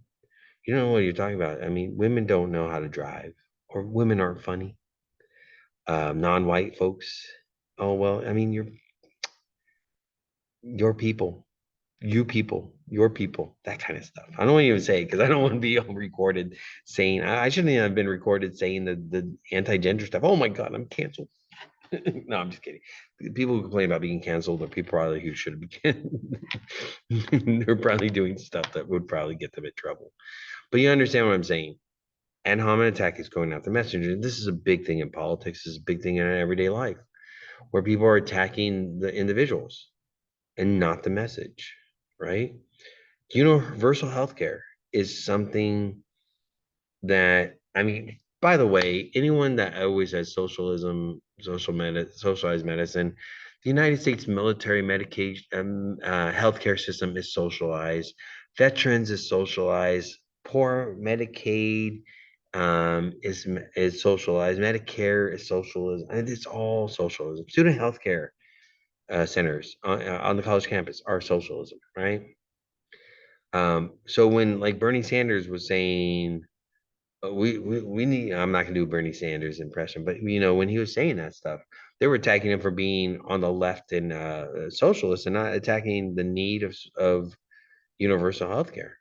you don't know what you're talking about. I mean, women don't know how to drive, or women aren't funny. Non-white folks, oh well, I mean, your people, you people, your people, that kind of stuff. I don't want to even say it because I don't want to be recorded saying, I shouldn't even have been recorded saying the anti-gender stuff. Oh my God, I'm canceled. No, I'm just kidding. People who complain about being canceled are people probably who should be. They're probably doing stuff that would probably get them in trouble. But you understand what I'm saying. Ad hominem attack is going after messenger. This is a big thing in politics. This is a big thing in our everyday life, where people are attacking the individuals and not the message, right? Universal healthcare is something that, I mean, by the way, anyone that always says socialism, socialized medicine, the United States military medication, healthcare system is socialized, veterans is socialized, poor Medicaid is socialized, Medicare is socialism, and it's all socialism. Student healthcare centers on the college campus are socialism, right? So when like Bernie Sanders was saying, we need, I'm not gonna do Bernie Sanders impression, but when he was saying that stuff, they were attacking him for being on the left and socialist and not attacking the need of universal health care.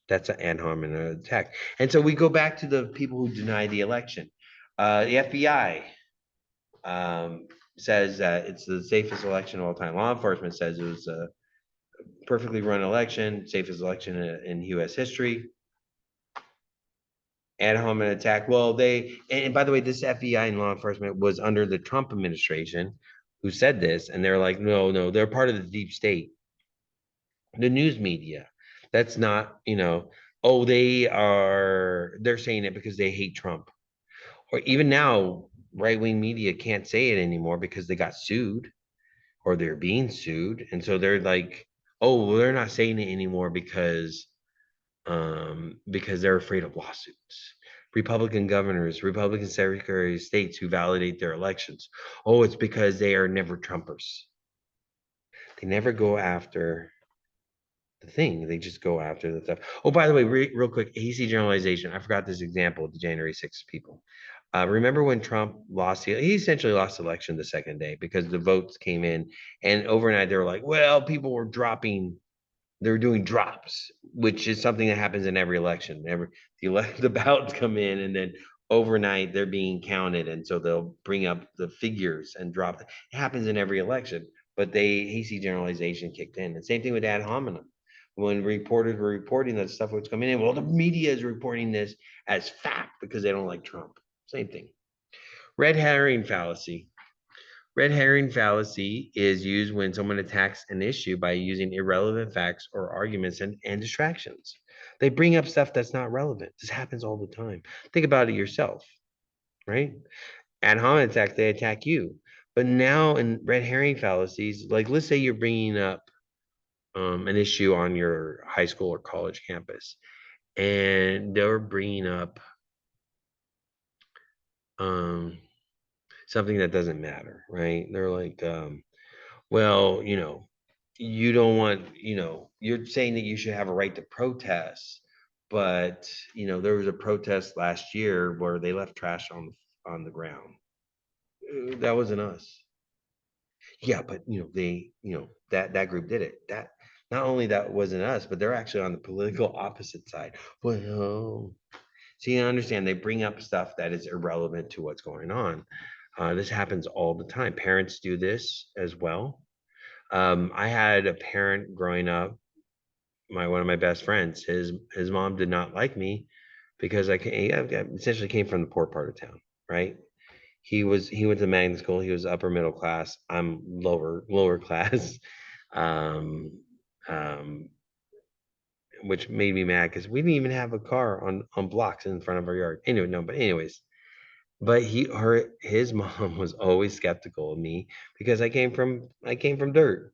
That's an ad hominem attack. And so we go back to the people who deny the election. The FBI says that it's the safest election of all time. Law enforcement says it was a perfectly run election, safest election in US history. Ad hominem attack. Well, and by the way, this FBI and law enforcement was under the Trump administration who said this, and they're like, no, no, they're part of the deep state, the news media. That's not, oh, they're saying it because they hate Trump. Or even now, right-wing media can't say it anymore because they got sued or they're being sued. And so they're like, oh, well, they're not saying it anymore because they're afraid of lawsuits. Republican governors, Republican secretaries of states who validate their elections. Oh, it's because they are never Trumpers. They never go after the thing. They just go after the stuff. Oh, by the way, real quick, hasty generalization. I forgot this example of the January 6th people. Remember when Trump lost? He essentially lost the election the second day because the votes came in, and overnight they were like, "Well, people were dropping, they're doing drops," which is something that happens in every election. The ballots come in, and then overnight they're being counted, and so they'll bring up the figures and drop. It happens in every election, but they hasty generalization kicked in. And same thing with ad hominem. When reporters were reporting that stuff was coming in, well, the media is reporting this as fact because they don't like Trump. Same thing. Red herring fallacy. Red herring fallacy is used when someone attacks an issue by using irrelevant facts or arguments and distractions. They bring up stuff that's not relevant. This happens all the time. Think about it yourself, right? Ad hominem attack, they attack you. But now in red herring fallacies, like let's say you're bringing up an issue on your high school or college campus, and they're bringing up um, something that doesn't matter, right? They're like, well, you don't want, you're saying that you should have a right to protest, but there was a protest last year where they left trash on the ground. That wasn't us. Yeah, but that group did it. That not only that wasn't us, but they're actually on the political opposite side. Well, so you understand they bring up stuff that is irrelevant to what's going on. This happens all the time. Parents do this as well. I had a parent growing up, one of my best friends. His mom did not like me because I essentially came from the poor part of town, right? He went to magnet school. He was upper middle class. I'm lower class, um, um, which made me mad because we didn't even have a car on blocks in front of our yard. Anyway, no, but anyways, but his mom was always skeptical of me because I came from dirt.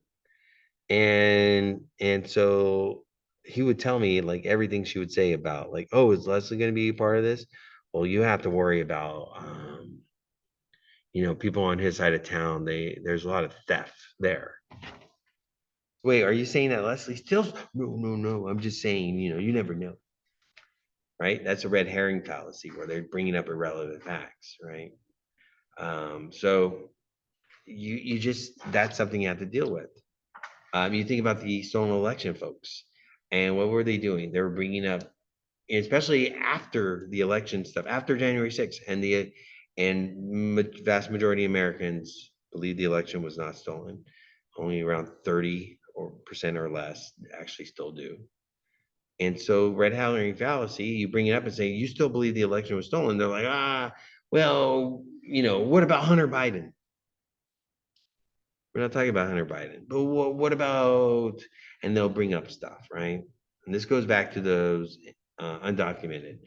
And so he would tell me like everything she would say about like, oh, is Leslie going to be a part of this? Well, you have to worry about people on his side of town. There's a lot of theft there. Wait, are you saying that Leslie steals? No, no, no. I'm just saying, you never know, right? That's a red herring fallacy where they're bringing up irrelevant facts, right? So you just that's something you have to deal with. You think about the stolen election folks, and what were they doing? They were bringing up, especially after the election stuff, after January 6th, and vast majority of Americans believe the election was not stolen. Only around 30% or less actually still do. And so, red herring fallacy, you bring it up and say you still believe the election was stolen. They're like, well, what about Hunter Biden? We're not talking about Hunter Biden, but what about? And they'll bring up stuff, right? And this goes back to those undocumented.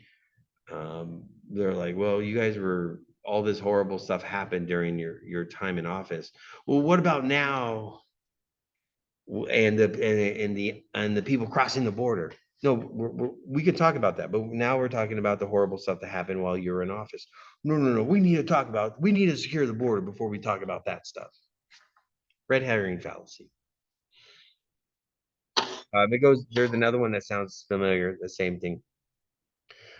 They're like, well, you guys were all this horrible stuff happened during your time in office. Well, what about now? And the people crossing the border. No, we could talk about that, but now we're talking about the horrible stuff that happened while you were in office. No, no, no. We need to secure the border before we talk about that stuff. Red herring fallacy. There's another one that sounds familiar, the same thing.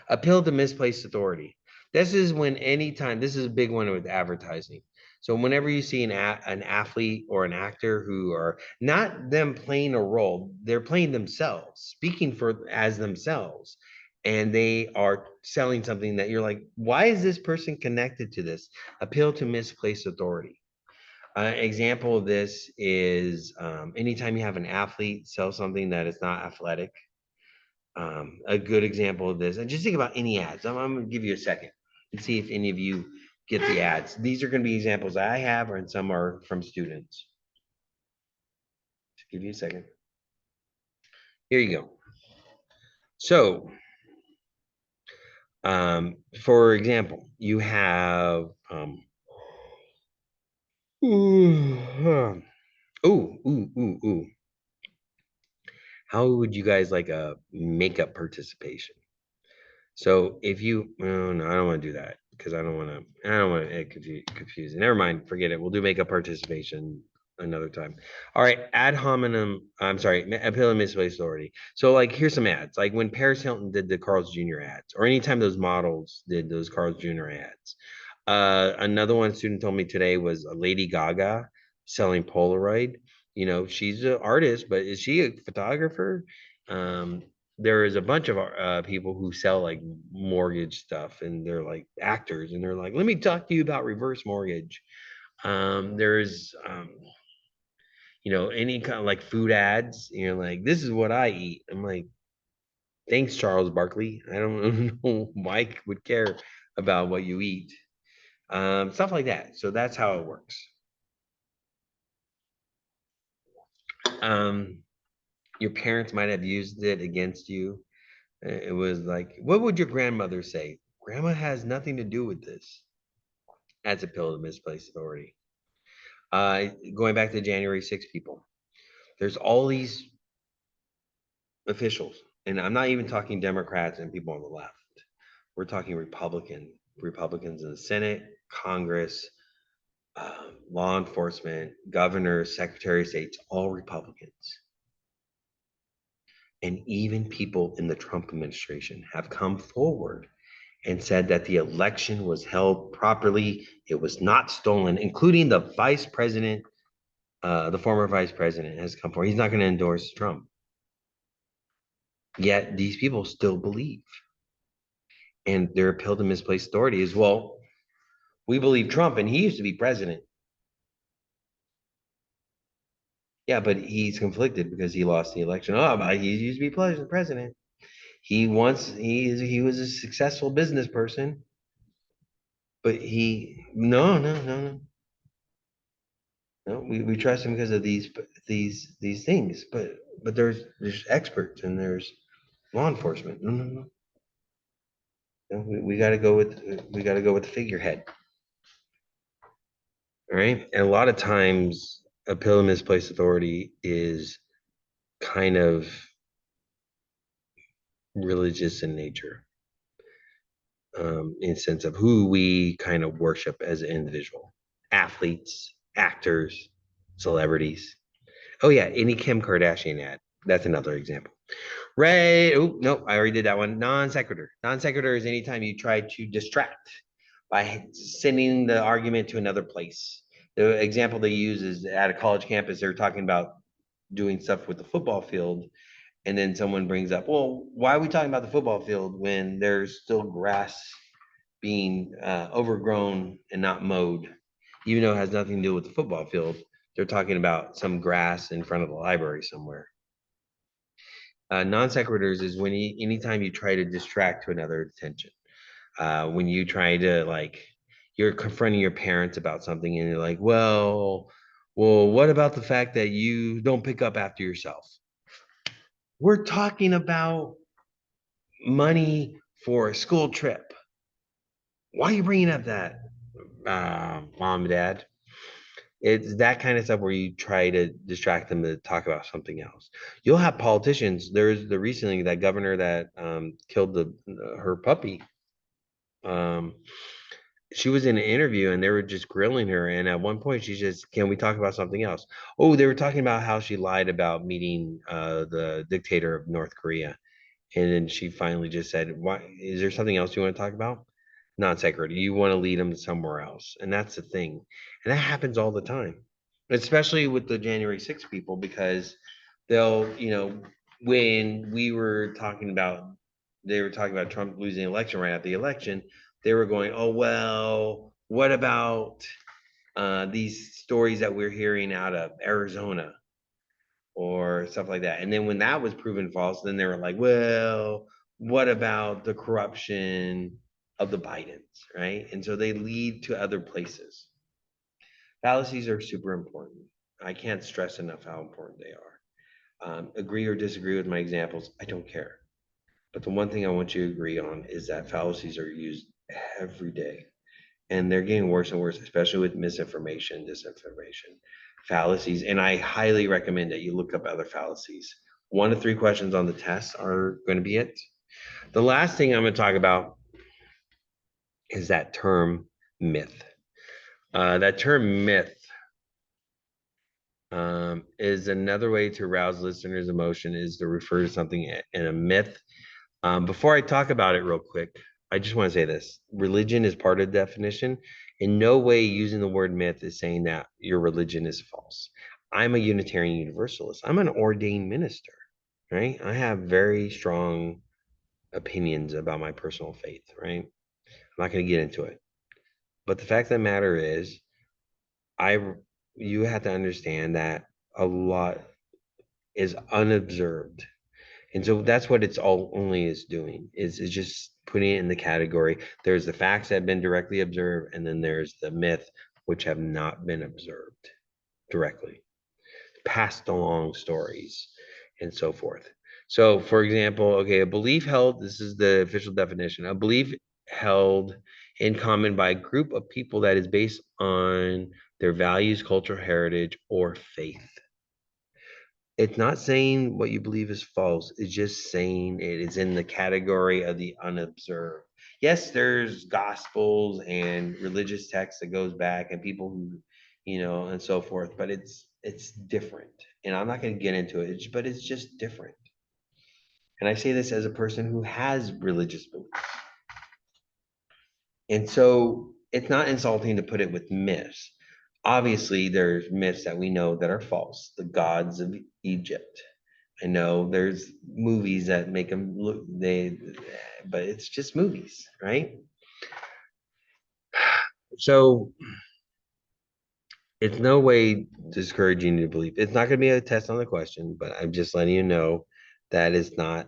Appeal to misplaced authority. This is a big one with advertising. So whenever you see an athlete or an actor who are not them playing a role, they're playing themselves, speaking for as themselves, and they are selling something that you're like, why is this person connected to this? Appeal to misplaced authority. Example of this is anytime you have an athlete sell something that is not athletic. A good example of this, and just think about any ads. I'm going to give you a second and see if any of you get the ads. These are going to be examples I have, and some are from students. Just give you a second. Here you go. So, for example, you have ooh, ooh. How would you guys like a makeup participation? So if you, oh, no, I don't want to do that because I don't want to confuse it. Never mind, forget it. We'll do makeup participation another time. All right, ad hominem. I'm sorry, appeal and misplaced authority. So like, here's some ads. Like when Paris Hilton did the Carl's Jr. ads, or anytime those models did those Carl's Jr. ads. Another one student told me today was Lady Gaga selling Polaroid. You know, she's an artist, but is she a photographer? Um, there is a bunch of people who sell like mortgage stuff, and they're like actors, and they're like, let me talk to you about reverse mortgage. There's any kind of like food ads, like, this is what I eat. I'm like, thanks, Charles Barkley. I don't know why would care about what you eat. Stuff like that. So that's how it works. um your parents might have used it against you. It was like, what would your grandmother say? Grandma has nothing to do with this. That's a pill to misplaced authority. Going back to January 6 people, there's all these officials, and I'm not even talking Democrats and people on the left. We're talking Republicans in the Senate, Congress, law enforcement, governors, secretary of states, all Republicans. And even people in the Trump administration have come forward and said that the election was held properly. It was not stolen, including the vice president. The former vice president has come forward. He's not going to endorse Trump. Yet these people still believe. And their appeal to misplaced authority is, well, we believe Trump and he used to be president. Yeah, but he's conflicted because he lost the election. Oh, but he used to be president. He was a successful business person, but no. We trust him because of these things. But there's experts and there's law enforcement. No. No, we got to go with the figurehead. All right, and a lot of times, appeal to misplaced authority is kind of religious in nature, in the sense of who we kind of worship as an individual, athletes, actors, celebrities. Oh yeah, any Kim Kardashian ad. That's another example. Right. Oh, no, I already did that one. Non sequitur. Non sequitur is anytime you try to distract by sending the argument to another place. The example they use is at a college campus, they're talking about doing stuff with the football field. And then someone brings up, well, why are we talking about the football field when there's still grass being overgrown and not mowed, even though it has nothing to do with the football field? They're talking about some grass in front of the library somewhere. Non sequiturs is anytime you try to distract to another attention. When you try to, like, you're confronting your parents about something and you're like, well, what about the fact that you don't pick up after yourself? We're talking about money for a school trip. Why are you bringing up that, mom, dad? It's that kind of stuff where you try to distract them to talk about something else. You'll have politicians. There's the recently that governor that killed her puppy. Um, she was in an interview and they were just grilling her. And at one point, she just, can we talk about something else? Oh, they were talking about how she lied about meeting the dictator of North Korea. And then she finally just said, "Why is there something else you want to talk about?" Non sequitur. You want to lead them somewhere else, and that's the thing. And that happens all the time, especially with the January 6th people, because they'll, when we were talking about, they were talking about Trump losing the election right after the election. They were going, "Oh well, what about these stories that we're hearing out of Arizona?" Or stuff like that. And then when that was proven false, then they were like, well, what about the corruption of the Bidens, right? And so they lead to other places. Fallacies are super important. I can't stress enough how important they are. Agree or disagree with my examples, I don't care. But the one thing I want you to agree on is that fallacies are used every day. And they're getting worse and worse, especially with misinformation, disinformation, fallacies. And I highly recommend that you look up other fallacies. 1 to 3 questions on the test are going to be it. The last thing I'm going to talk about is that term myth. That term myth is another way to arouse listeners' emotion is to refer to something in a myth. Before I talk about it real quick, I just want to say this. Religion is part of the definition. In no way using the word myth is saying that your religion is false. I'm a Unitarian Universalist. I'm an ordained minister, right? I have very strong opinions about my personal faith, right? I'm not going to get into it. But the fact of the matter is, I you have to understand that a lot is unobserved. And so that's what it's all only is doing is just putting it in the category. There's the facts that have been directly observed, and then there's the myth which have not been observed directly, passed along stories, and so forth. So, for example, okay, a belief held, this is the official definition, a belief held in common by a group of people that is based on their values, cultural heritage, or faith. It's not saying what you believe is false. It's just saying it is in the category of the unobserved. Yes, there's gospels and religious texts that goes back and people who, and so forth, but it's different. And I'm not going to get into it, but it's just different. And I say this as a person who has religious beliefs. And so it's not insulting to put it with myths. Obviously, there's myths that we know that are false. The gods of Egypt. I know there's movies that make them look but it's just movies, right? So it's no way discouraging you to believe. It's not going to be a test on the question, but I'm just letting you know that is not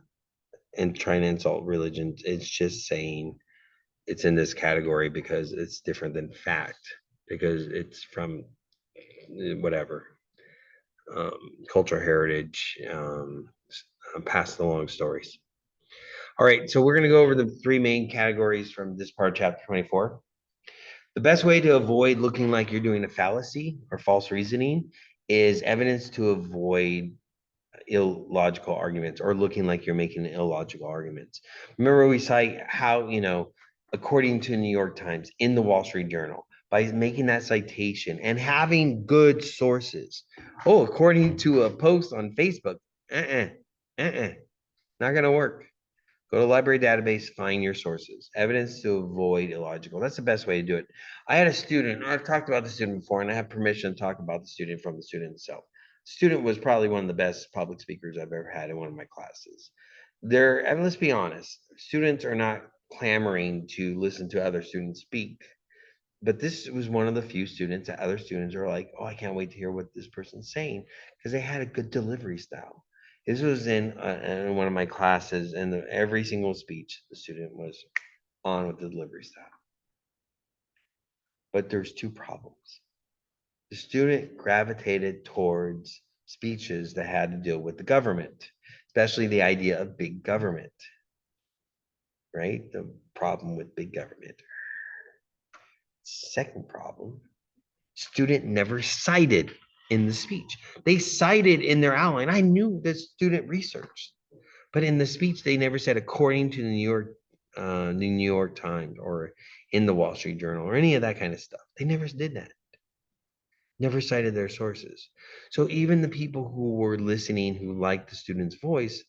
and trying to insult religion. It's just saying it's in this category because it's different than fact, because it's from whatever um, cultural heritage, passed along stories. All right, so we're going to go over the 3 main categories from this part of chapter 24. The best way to avoid looking like you're doing a fallacy or false reasoning is evidence to avoid illogical arguments or looking like you're making illogical arguments. Remember, we cite how, according to New York Times in the Wall Street Journal, by making that citation and having good sources. Oh, according to a post on Facebook, not going to work. Go to library database, find your sources. Evidence to avoid illogical. That's the best way to do it. I had a student, I've talked about the student before, and I have permission to talk about the student from the student itself. The student was probably one of the best public speakers I've ever had in one of my classes. And let's be honest, students are not clamoring to listen to other students speak. But this was one of the few students that other students are like, oh, I can't wait to hear what this person's saying because they had a good delivery style. This was in one of my classes, and every single speech, the student was on with the delivery style. But there's 2 problems. The student gravitated towards speeches that had to deal with the government, especially the idea of big government. right? The problem with big government. Second problem, student never cited in the speech. They cited in their outline. I knew the student research, but in the speech, they never said according to the New York Times or in the Wall Street Journal or any of that kind of stuff. They never did that. Never cited their sources. So even the people who were listening, who liked the student's voice,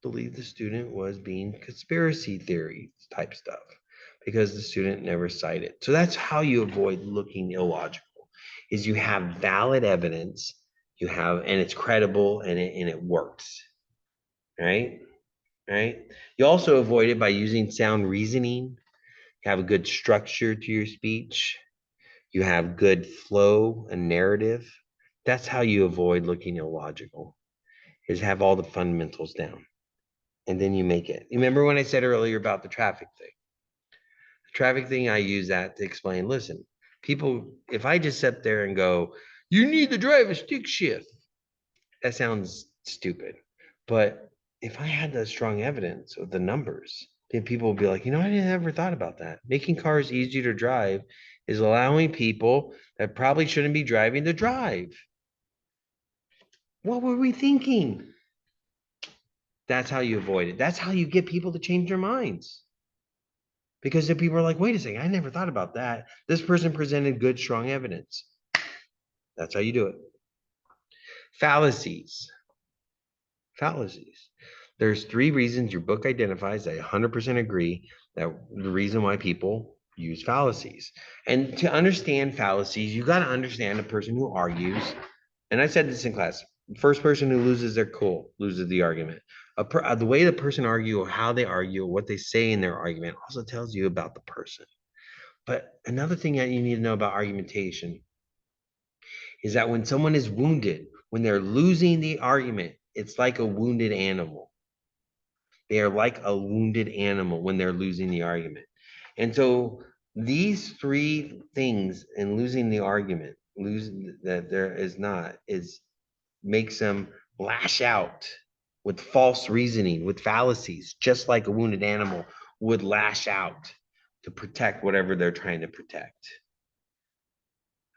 believed the student was being conspiracy theory type stuff because the student never cited. So that's how you avoid looking illogical. Is you have valid evidence, you have, and it's credible and it works, right? Right. You also avoid it by using sound reasoning. You have a good structure to your speech. You have good flow and narrative. That's how you avoid looking illogical, is have all the fundamentals down. And then you make it. You remember when I said earlier about the traffic thing? The traffic thing, I use that to explain, listen, people, if I just sit there and go, you need to drive a stick shift, that sounds stupid. But if I had the strong evidence of the numbers, then people will be like, you know, I never thought about that. Making cars easier to drive is allowing people that probably shouldn't be driving to drive. What were we thinking? That's how you avoid it. That's how you get people to change their minds. Because the people are like, wait a second, I never thought about that. This person presented good, strong evidence. That's how you do it. Fallacies. Fallacies. There's three reasons your book identifies. I 100% agree that the reason why people use fallacies. And to understand fallacies, you got to understand a person who argues. And I said this in class. First person who loses their cool loses the argument. The way the person argue or how they argue or what they say in their argument also tells you about the person. But another thing that you need to know about argumentation is that when someone is wounded, when they're losing the argument, it's like a wounded animal. They are like a wounded animal when they're losing the argument. And so these three things in losing the argument, losing that there is not, is makes them lash out with false reasoning, with fallacies, just like a wounded animal would lash out to protect whatever they're trying to protect.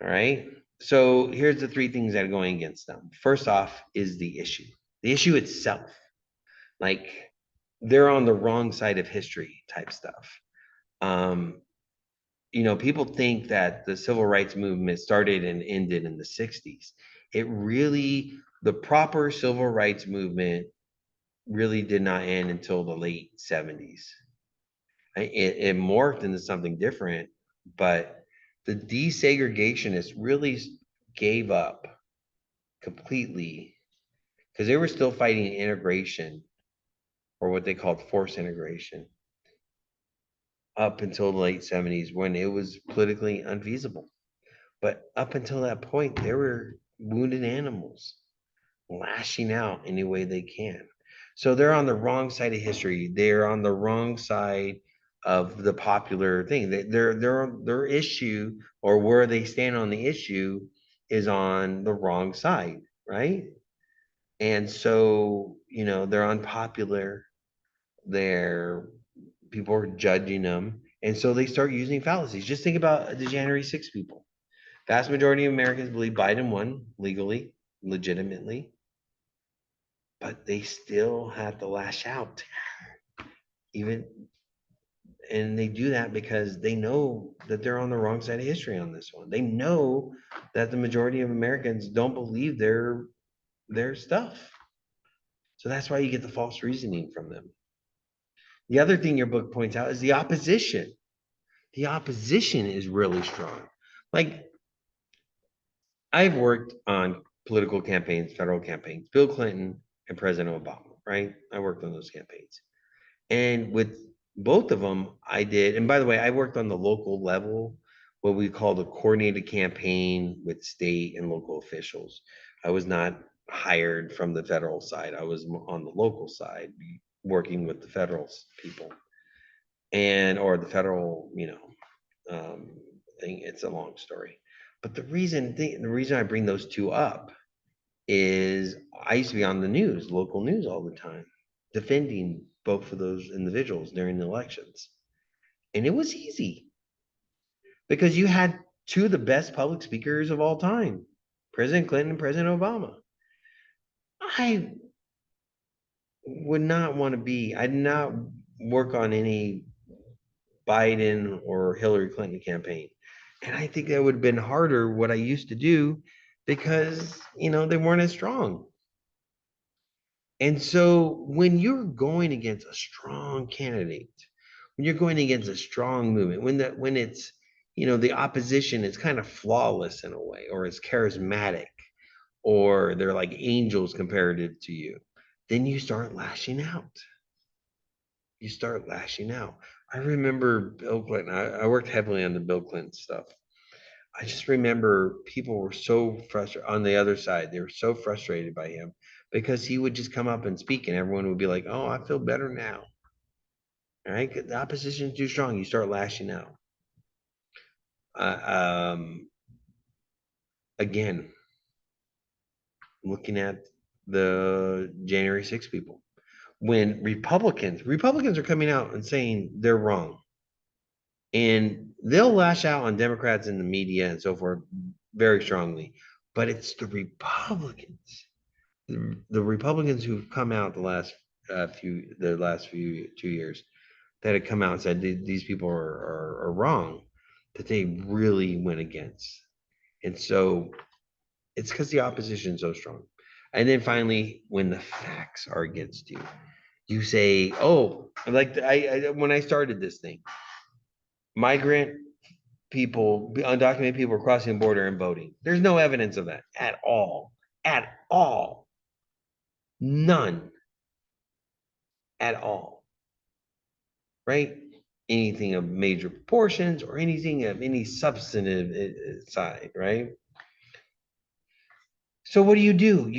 All right. So here's the three things that are going against them. First off is the issue itself. Like they're on the wrong side of history type stuff. Um, people think that the civil rights movement started and ended in the 60s. It really, the proper civil rights movement really did not end until the late 70s. It morphed into something different, but the desegregationists really gave up completely because they were still fighting integration or what they called forced integration up until the late 70s when it was politically unfeasible. But up until that point, they were wounded animals lashing out any way they can. So they're on the wrong side of history. They're on the wrong side of the popular thing. Their issue or where they stand on the issue is on the wrong side, right? And so, they're unpopular. They're People are judging them. And so they start using fallacies. Just think about the January 6 people. Vast majority of Americans believe Biden won legally, legitimately, but they still have to lash out. Even and they do that because they know that they're on the wrong side of history on this one. They know that the majority of Americans don't believe their stuff. So that's why you get the false reasoning from them. The other thing your book points out is the opposition. The opposition is really strong. Like I've worked on political campaigns, federal campaigns, Bill Clinton and President Obama, right? I worked on those campaigns. And with both of them, I did. And by the way, I worked on the local level, what we call the coordinated campaign with state and local officials. I was not hired from the federal side. I was on the local side, working with the federal people or the federal, thing. It's a long story. But the reason I bring those two up is I used to be on the news, local news all the time, defending spoke for those individuals during the elections. And it was easy because you had two of the best public speakers of all time, President Clinton and President Obama. I would not want to be, I did not work on any Biden or Hillary Clinton campaign. And I think that would have been harder what I used to do because, they weren't as strong. And so when you're going against a strong candidate, when you're going against a strong movement, when it's, the opposition is kind of flawless in a way, or it's charismatic, or they're like angels comparative to you, then you start lashing out. You start lashing out. I remember Bill Clinton. I worked heavily on the Bill Clinton stuff. I just remember people were so frustrated on the other side. They were so frustrated by him because he would just come up and speak, and everyone would be like, "Oh, I feel better now." All right, the opposition is too strong. You start lashing out. Uh, um, Again, looking at the January 6 people, when Republicans are coming out and saying they're wrong, and they'll lash out on Democrats in the media and so forth very strongly, but it's the Republicans who've come out the last few 2 years that had come out and said these people are wrong, that they really went against. And so it's because the opposition is so strong. And then finally, when the facts are against you, you say, "Oh, like I when I started this thing, migrant people, undocumented people are crossing the border and voting. There's no evidence of that at all, at all, none, at all, right? Anything of major proportions or anything of any substantive side, right? So what do?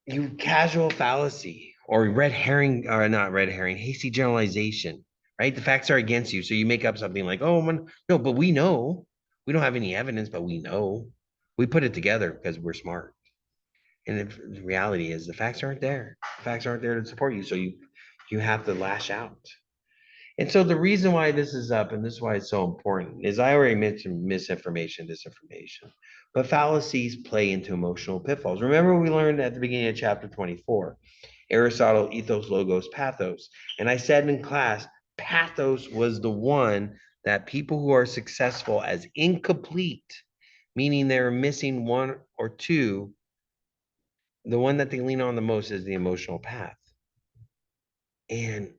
You casual fallacy or red herring, or not red herring, hasty generalization, right? The facts are against you. So you make up something like, "Oh, no, but we know. We don't have any evidence, but we know. We put it together because we're smart." And the reality is the facts aren't there. The facts aren't there to support you. So you have to lash out. And so the reason why this is up, and this is why it's so important, is I already mentioned misinformation, disinformation, but fallacies play into emotional pitfalls. Remember, we learned at the beginning of chapter 24, Aristotle, ethos, logos, pathos. And I said in class, pathos was the one that people who are successful as incomplete, meaning they're missing one or two, the one that they lean on the most is the emotional path. And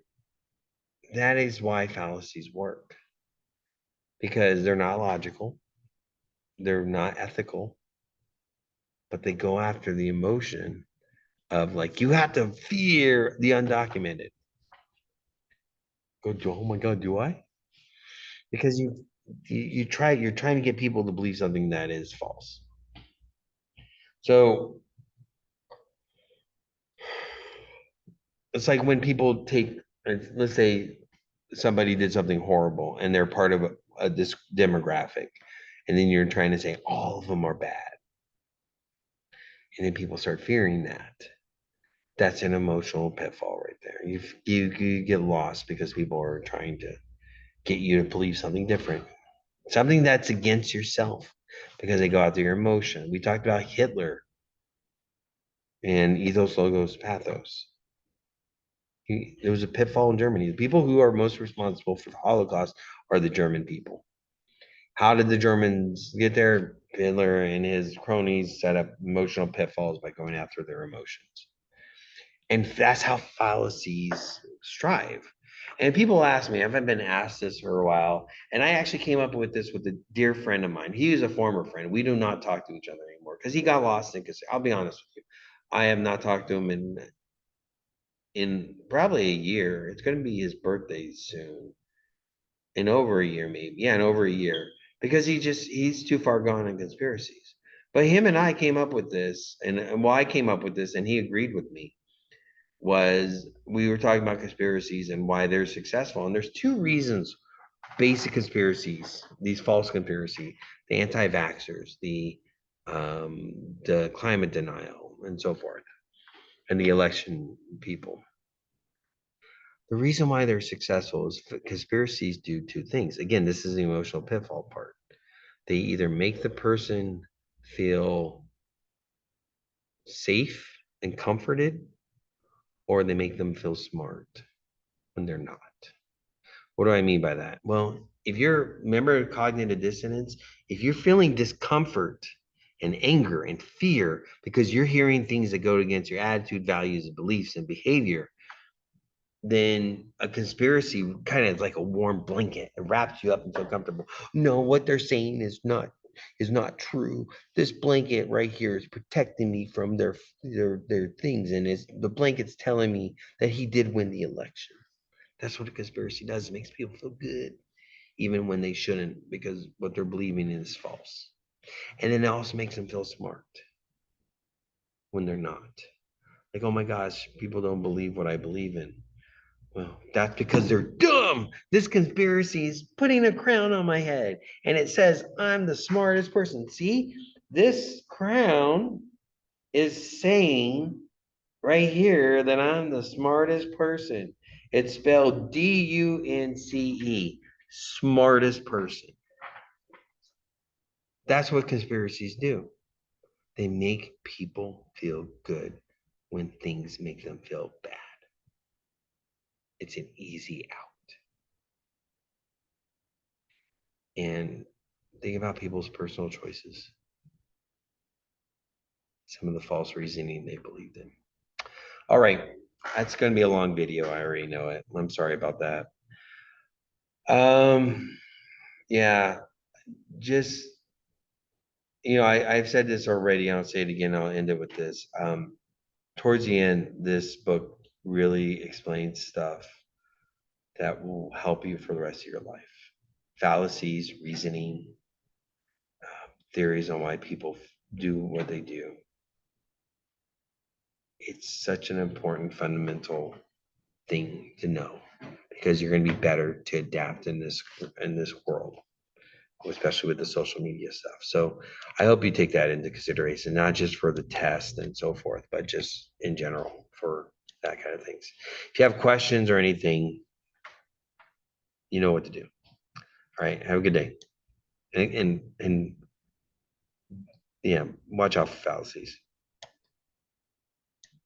that is why fallacies work, because they're not logical, they're not ethical, but they go after the emotion of, like, you have to fear the undocumented. Oh my God, do I? Because you're trying to get people to believe something that is false. So it's like when people take, let's say somebody did something horrible and they're part of this demographic, and then you're trying to say all of them are bad, and then people start fearing that. That's an emotional pitfall right there. You get lost because people are trying to get you to believe something different, something that's against yourself, because they go after your emotion. We talked about Hitler and ethos, logos, pathos. There was a pitfall in Germany. The people who are most responsible for the Holocaust are the German people. How did the Germans get there? Hitler and his cronies set up emotional pitfalls by going after their emotions. And that's how fallacies strive. And people ask me, I've been asked this for a while, and I actually came up with this with a dear friend of mine. He is a former friend. We do not talk to each other anymore because he got lost in casino. I'll be honest with you. I have not talked to him in probably a year. It's going to be his birthday soon. In over a year, maybe. Yeah, in over a year. Because he's too far gone in conspiracies. But him and I came up with this, and well, I came up with this, and he agreed with me. Was we were talking about conspiracies and why they're successful. And there's two reasons: basic conspiracies, these false conspiracy, the anti-vaxxers, the climate denial, and so forth, and the election people. The reason why they're successful is conspiracies do two things. Again, this is the emotional pitfall part. They either make the person feel safe and comforted, or they make them feel smart when they're not. What do I mean by that? Well, if you're, remember cognitive dissonance, if you're feeling discomfort and anger and fear because you're hearing things that go against your attitude, values, and beliefs and behavior, then a conspiracy kind of like a warm blanket. It wraps you up and feel comfortable. No, what they're saying is not true. This blanket right here is protecting me from their things, and is the blanket's telling me that he did win the election. That's what a conspiracy does. It makes people feel good, even when they shouldn't, because what they're believing in is false. And then it also makes them feel smart when they're not. Like, oh my gosh, people don't believe what I believe in. Well, that's because they're dumb. This conspiracy is putting a crown on my head and it says I'm the smartest person. See, this crown is saying right here that I'm the smartest person. It's spelled DUNCE, smartest person. That's what conspiracies do. They make people feel good when things make them feel bad. It's an easy out. And think about people's personal choices, some of the false reasoning they believed in. All right, that's going to be a long video. I already know it. I'm sorry about that. Um, yeah, just I've said this already. I'll say it again. I'll end it with this. Towards the end, this book really explains stuff that will help you for the rest of your life. Fallacies, reasoning, theories on why people do what they do. It's such an important fundamental thing to know because you're going to be better to adapt in this world, especially with the social media stuff. So I hope you take that into consideration, not just for the test and so forth, but just in general for that kind of things. If you have questions or anything, you know what to do. All right. Have a good day. And yeah, watch out for fallacies.